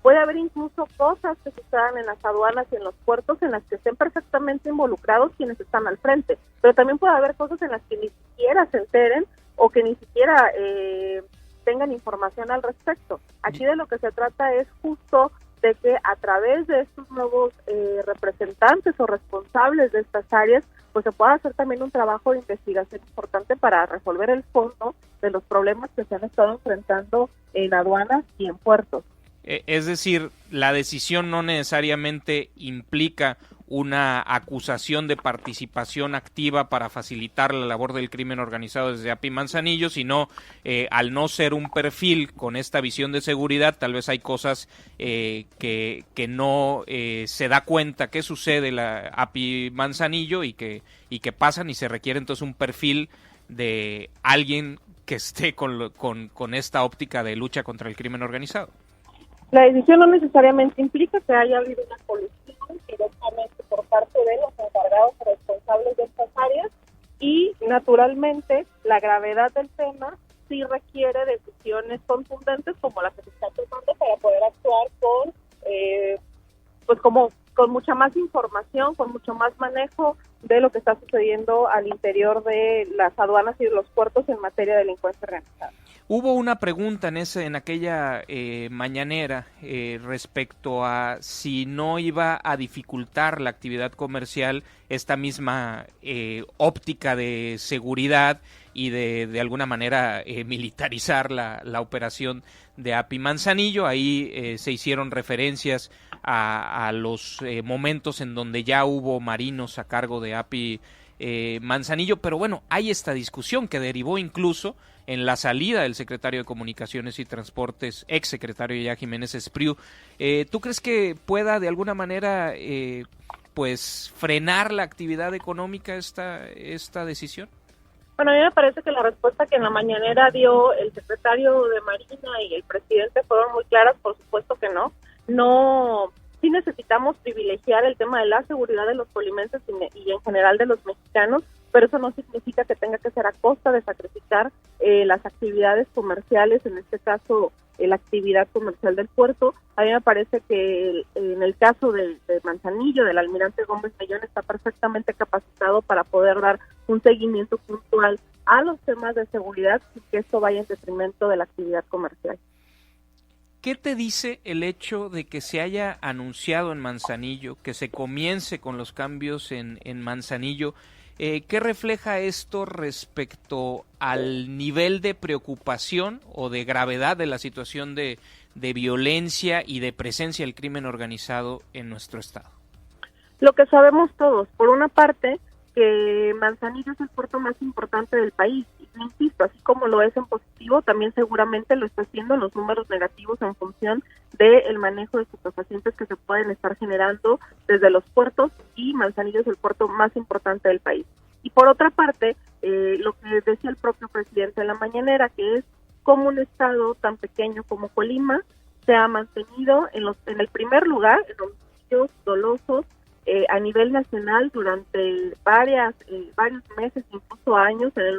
puede haber incluso cosas que sucedan en las aduanas y en los puertos en las que estén perfectamente involucrados quienes están al frente, pero también puede haber cosas en las que ni siquiera se enteren o que ni siquiera tengan información al respecto. Aquí de lo que se trata es justo de que a través de estos nuevos representantes o responsables de estas áreas, pues se pueda hacer también un trabajo de investigación importante para resolver el fondo de los problemas que se han estado enfrentando en aduanas y en puertos. Es decir, la decisión no necesariamente implica una acusación de participación activa para facilitar la labor del crimen organizado desde API Manzanillo, sino al no ser un perfil con esta visión de seguridad, tal vez hay cosas que no se da cuenta que sucede la API Manzanillo y que pasan, y se requiere entonces un perfil de alguien que esté con esta óptica de lucha contra el crimen organizado. La decisión no necesariamente implica que haya habido una colusión directamente por parte de los encargados o responsables de estas áreas, y naturalmente la gravedad del tema sí requiere decisiones contundentes como la que se está tomando para poder actuar con mucha más información, con mucho más manejo de lo que está sucediendo al interior de las aduanas y de los puertos en materia de delincuencia organizada. Hubo una pregunta en aquella mañanera respecto a si no iba a dificultar la actividad comercial esta misma óptica de seguridad y de alguna manera militarizar la operación de API Manzanillo. Ahí se hicieron referencias a los momentos en donde ya hubo marinos a cargo de API Manzanillo, pero bueno, hay esta discusión que derivó incluso en la salida del secretario de Comunicaciones y Transportes, exsecretario ya Jiménez Espriu. ¿Tú crees que pueda de alguna manera pues frenar la actividad económica esta decisión? Bueno, a mí me parece que la respuesta que en la mañanera dio el secretario de Marina y el presidente fueron muy claras. Por supuesto que no, sí necesitamos privilegiar el tema de la seguridad de los colimenses y en general de los mexicanos, pero eso no significa que tenga que ser a costa de sacrificar las actividades comerciales, en este caso la actividad comercial del puerto. A mí me parece que en el caso de Manzanillo, del almirante Gómez Mellón, está perfectamente capacitado para poder dar un seguimiento puntual a los temas de seguridad y que esto vaya en detrimento de la actividad comercial. ¿Qué te dice el hecho de que se haya anunciado en Manzanillo, que se comience con los cambios en Manzanillo? ¿Qué refleja esto respecto al nivel de preocupación o de gravedad de la situación de violencia y de presencia del crimen organizado en nuestro estado? Lo que sabemos todos, por una parte, que Manzanillo es el puerto más importante del país, y insisto, así como lo es en positivo, también seguramente lo está haciendo en los números negativos en función del manejo de estupefacientes que se pueden estar generando desde los puertos, y Manzanillo es el puerto más importante del país. Y por otra parte, lo que decía el propio presidente en la mañanera, que es cómo un estado tan pequeño como Colima se ha mantenido en el primer lugar en homicidios dolosos a nivel nacional durante varios meses, incluso años, en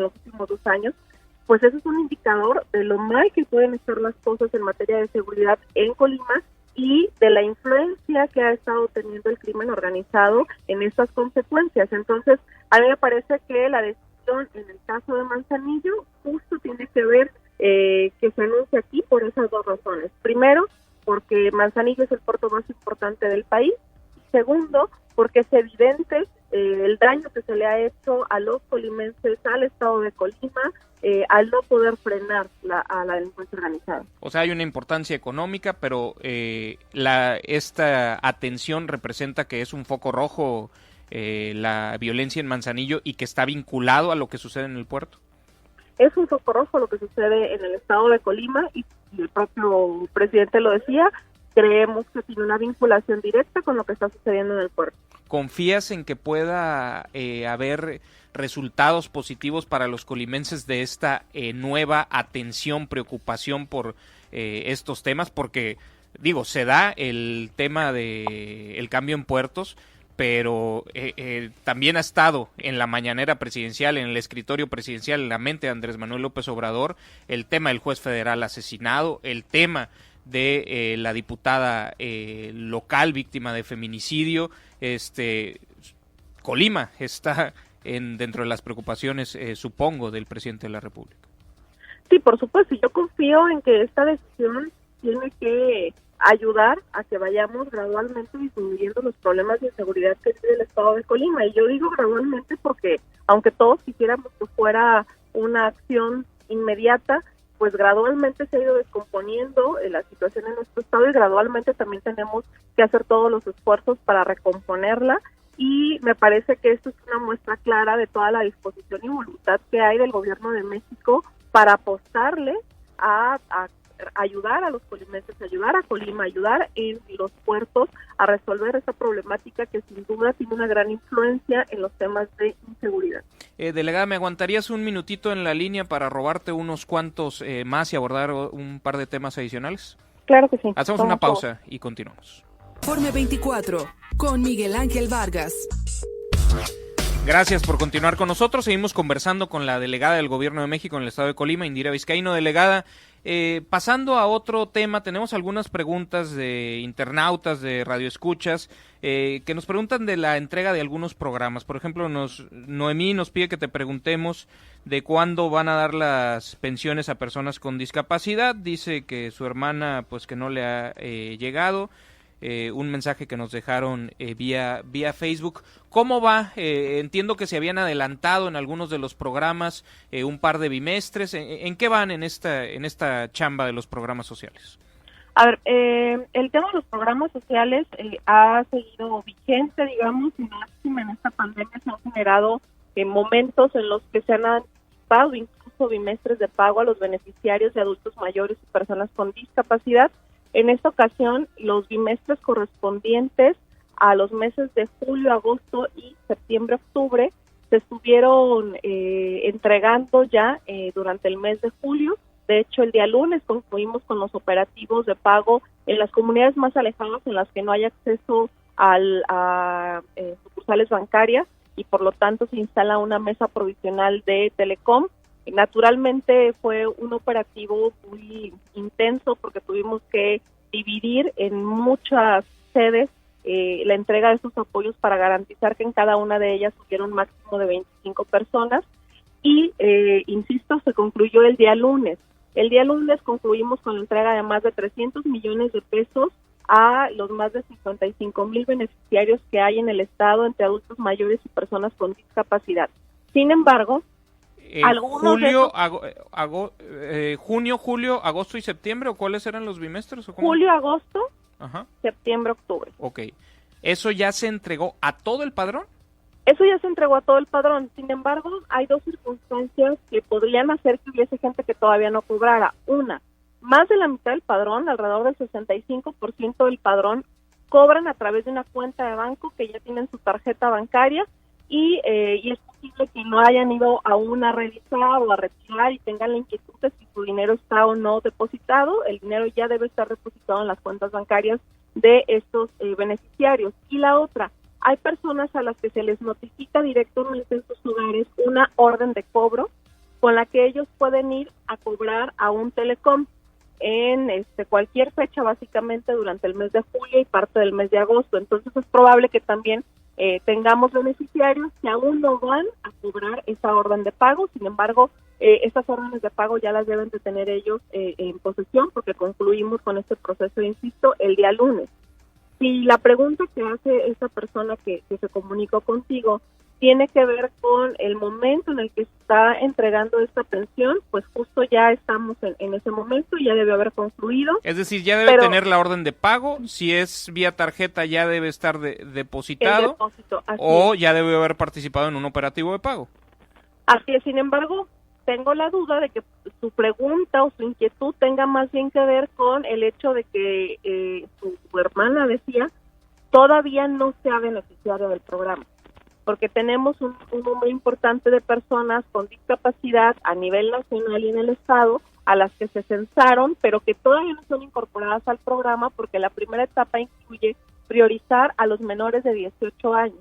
los últimos 2 años. Pues eso es un indicador de lo mal que pueden estar las cosas en materia de seguridad en Colima y de la influencia que ha estado teniendo el crimen organizado en estas consecuencias. Entonces, a mí me parece que la decisión en el caso de Manzanillo justo tiene que ver que se anuncie aquí por esas 2 razones. Primero, porque Manzanillo es el puerto más importante del país. Segundo, porque es evidente el daño que se le ha hecho a los colimenses, al estado de Colima, al no poder frenar a la delincuencia organizada. O sea, hay una importancia económica, pero esta atención representa que es un foco rojo la violencia en Manzanillo y que está vinculado a lo que sucede en el puerto. Es un foco rojo lo que sucede en el estado de Colima y el propio presidente lo decía. Creemos que tiene una vinculación directa con lo que está sucediendo en el puerto. ¿Confías en que pueda haber resultados positivos para los colimenses de esta nueva atención, preocupación por estos temas? Porque, digo, se da el tema del cambio en puertos, pero también ha estado en la mañanera presidencial, en el escritorio presidencial, en la mente de Andrés Manuel López Obrador, el tema del juez federal asesinado, el tema de la diputada local víctima de feminicidio. Colima está dentro de las preocupaciones, supongo, del presidente de la República. Sí, por supuesto, yo confío en que esta decisión tiene que ayudar a que vayamos gradualmente disminuyendo los problemas de inseguridad que tiene el estado de Colima. Y yo digo gradualmente porque, aunque todos quisiéramos que fuera una acción inmediata, pues gradualmente se ha ido descomponiendo la situación en nuestro estado y gradualmente también tenemos que hacer todos los esfuerzos para recomponerla, y me parece que esto es una muestra clara de toda la disposición y voluntad que hay del gobierno de México para apostarle a ayudar a los colimenses, ayudar a Colima, ayudar en los puertos a resolver esta problemática que sin duda tiene una gran influencia en los temas de inseguridad. Delegada, ¿me aguantarías un minutito en la línea para robarte unos cuantos más y abordar un par de temas adicionales? Claro que sí. Hacemos una pausa y continuamos. Informe 24 con Miguel Ángel Vargas. Gracias por continuar con nosotros. Seguimos conversando con la delegada del Gobierno de México en el estado de Colima, Indira Vizcaíno. Delegada, pasando a otro tema, tenemos algunas preguntas de internautas, de radioescuchas, que nos preguntan de la entrega de algunos programas. Por ejemplo, Noemí nos pide que te preguntemos de cuándo van a dar las pensiones a personas con discapacidad. Dice que su hermana, pues que no le ha llegado. Un mensaje que nos dejaron vía Facebook. ¿Cómo va? Entiendo que se habían adelantado en algunos de los programas un par de bimestres. ¿En qué van en esta chamba de los programas sociales? A ver, el tema de los programas sociales ha seguido vigente, digamos, y máxima en esta pandemia se han generado momentos en los que se han anticipado incluso bimestres de pago a los beneficiarios de adultos mayores y personas con discapacidad. En esta ocasión, los bimestres correspondientes a los meses de julio, agosto y septiembre, octubre, se estuvieron entregando ya durante el mes de julio. De hecho, el día lunes concluimos con los operativos de pago en las comunidades más alejadas en las que no hay acceso a sucursales bancarias y por lo tanto se instala una mesa provisional de Telecom. Naturalmente fue un operativo muy intenso porque tuvimos que dividir en muchas sedes la entrega de estos apoyos para garantizar que en cada una de ellas hubiera un máximo de 25 personas y, insisto, se concluyó el día lunes. El día lunes concluimos con la entrega de más de 300 millones de pesos a los más de 55,000 beneficiarios que hay en el estado entre adultos mayores y personas con discapacidad. Sin embargo, junio, julio, agosto y septiembre, ¿o cuáles eran los bimestres? ¿O cómo? Julio, agosto, ajá, septiembre, octubre. Ok. ¿Eso ya se entregó a todo el padrón? Eso ya se entregó a todo el padrón. Sin embargo, hay dos circunstancias que podrían hacer que hubiese gente que todavía no cobrara. Una, más de la mitad del padrón, alrededor del 65% del padrón, cobran a través de una cuenta de banco que ya tienen su tarjeta bancaria y es posible que no hayan ido aún a revisar o a retirar y tengan la inquietud de si su dinero está o no depositado. El dinero ya debe estar depositado en las cuentas bancarias de estos beneficiarios. Y la otra, hay personas a las que se les notifica directamente en sus hogares una orden de cobro con la que ellos pueden ir a cobrar a un Telecom en cualquier fecha, básicamente durante el mes de julio y parte del mes de agosto. Entonces es probable que también tengamos beneficiarios que aún no van a cobrar esa orden de pago. Sin embargo, estas órdenes de pago ya las deben de tener ellos en posesión porque concluimos con este proceso, insisto, el día lunes. Si la pregunta que hace esta persona que se comunicó contigo tiene que ver con el momento en el que se está entregando esta pensión, pues justo ya estamos en ese momento y ya debe haber concluido. Es decir, ya debe tener la orden de pago, si es vía tarjeta ya debe estar depositado, o ya debe haber participado en un operativo de pago. Así es, sin embargo, tengo la duda de que su pregunta o su inquietud tenga más bien que ver con el hecho de que su hermana decía todavía no se ha beneficiado del programa, porque tenemos un número importante de personas con discapacidad a nivel nacional y en el estado a las que se censaron, pero que todavía no son incorporadas al programa porque la primera etapa incluye priorizar a los menores de 18 años.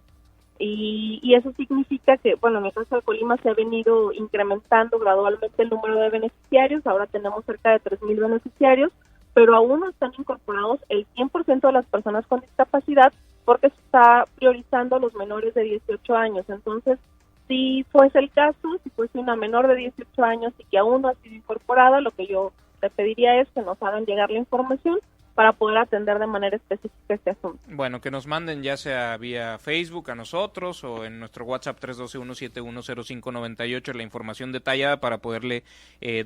Y eso significa que, bueno, en el caso de Colima se ha venido incrementando gradualmente el número de beneficiarios, ahora tenemos cerca de 3,000 beneficiarios, pero aún no están incorporados el 100% de las personas con discapacidad porque se está priorizando a los menores de 18 años. Entonces, si fuese el caso, si fuese una menor de 18 años y que aún no ha sido incorporada, lo que yo te pediría es que nos hagan llegar la información para poder atender de manera específica este asunto. Bueno, que nos manden ya sea vía Facebook a nosotros o en nuestro WhatsApp 312-171-0598 la información detallada para poderle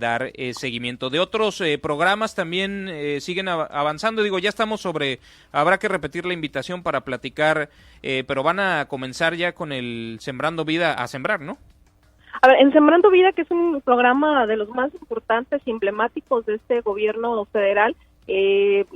dar seguimiento. De otros programas también siguen avanzando, digo, ya estamos habrá que repetir la invitación para platicar, pero van a comenzar ya con el Sembrando Vida a Sembrar, ¿no? A ver, en Sembrando Vida, que es un programa de los más importantes y emblemáticos de este gobierno federal, se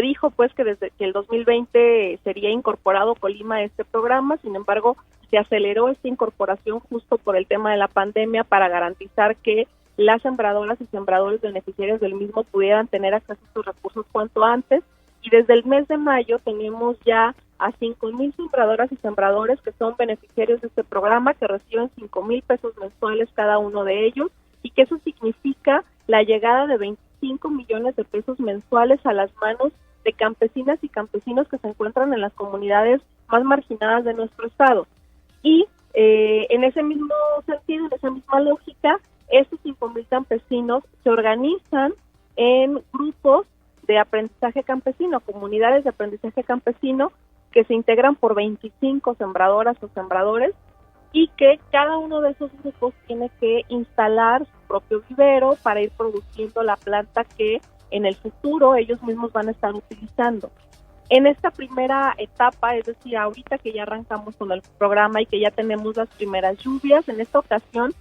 dijo pues que desde que el 2020 sería incorporado Colima a este programa. Sin embargo, se aceleró esta incorporación justo por el tema de la pandemia para garantizar que las sembradoras y sembradores beneficiarios del mismo pudieran tener acceso a estos recursos cuanto antes. y desde el mes de mayo tenemos ya a 5,000 sembradoras y sembradores que son beneficiarios de este programa, que reciben 5,000 pesos mensuales cada uno de ellos, y que eso significa la llegada de 25 millones de pesos mensuales a las manos de campesinas y campesinos que se encuentran en las comunidades más marginadas de nuestro estado. Y en ese mismo sentido, en esa misma lógica, estos 5,000 campesinos se organizan en grupos de aprendizaje campesino, comunidades de aprendizaje campesino, que se integran por 25 sembradoras o sembradores, y que cada uno de esos grupos tiene que instalar su propio vivero para ir produciendo la planta que en el futuro ellos mismos van a estar utilizando. En esta primera etapa, es decir, ahorita que ya arrancamos con el programa y que ya tenemos las primeras lluvias, en esta ocasión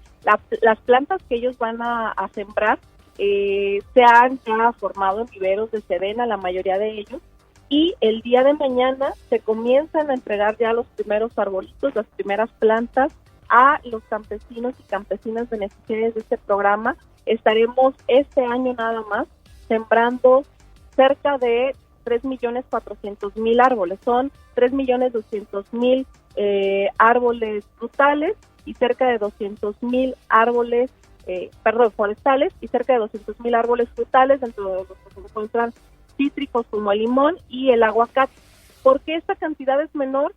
las plantas que ellos van a sembrar se han ya formado en viveros de Sedena, la mayoría de ellos, y el día de mañana se comienzan a entregar ya los primeros arbolitos, las primeras plantas a los campesinos y campesinas beneficiarios de este programa. Estaremos este año nada más sembrando cerca de 3.400.000 árboles. Son 3.200.000 árboles frutales y cerca de 200.000 árboles forestales y cerca de 200.000 árboles frutales, dentro de los que se encuentran cítricos como el limón y el aguacate. ¿Por qué esta cantidad es menor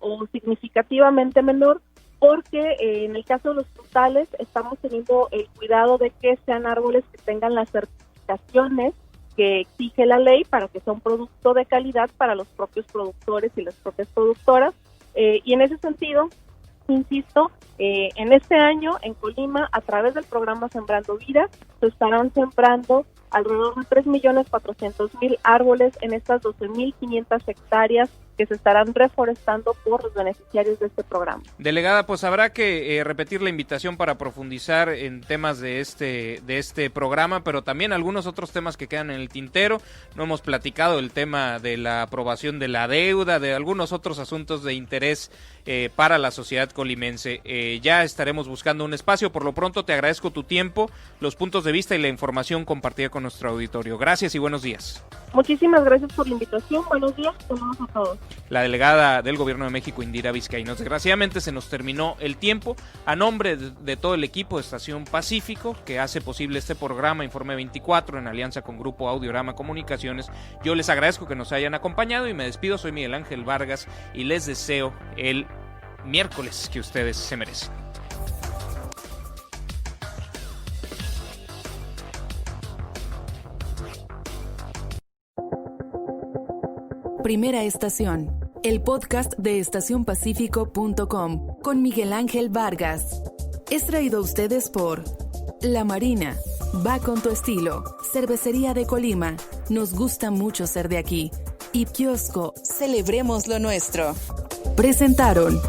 o significativamente menor? Porque en el caso de los frutales estamos teniendo el cuidado de que sean árboles que tengan las certificaciones que exige la ley para que sea un producto de calidad para los propios productores y las propias productoras. Y en ese sentido, insisto, en este año en Colima, a través del programa Sembrando Vida, se estarán sembrando alrededor de 3.400.000 árboles en estas 12.500 hectáreas que se estarán reforestando por los beneficiarios de este programa. Delegada, pues habrá que repetir la invitación para profundizar en temas de este programa, pero también algunos otros temas que quedan en el tintero. No hemos platicado el tema de la aprobación de la deuda, de algunos otros asuntos de interés para la sociedad colimense. Ya estaremos buscando un espacio. Por lo pronto te agradezco tu tiempo, los puntos de vista y la información compartida con nuestro auditorio. Gracias y buenos días. Muchísimas gracias por la invitación. Buenos días, saludos a todos. La delegada del Gobierno de México, Indira Vizcaíno. Desgraciadamente se nos terminó el tiempo. A nombre de todo el equipo de Estación Pacífico, que hace posible este programa Informe 24 en alianza con Grupo Audiorama Comunicaciones, yo les agradezco que nos hayan acompañado y me despido. Soy Miguel Ángel Vargas y les deseo el miércoles que ustedes se merecen. Primera Estación, el podcast de estacionpacífico.com con Miguel Ángel Vargas. Es traído a ustedes por La Marina, va con tu estilo, Cervecería de Colima, nos gusta mucho ser de aquí, y Kiosco, celebremos lo nuestro. Presentaron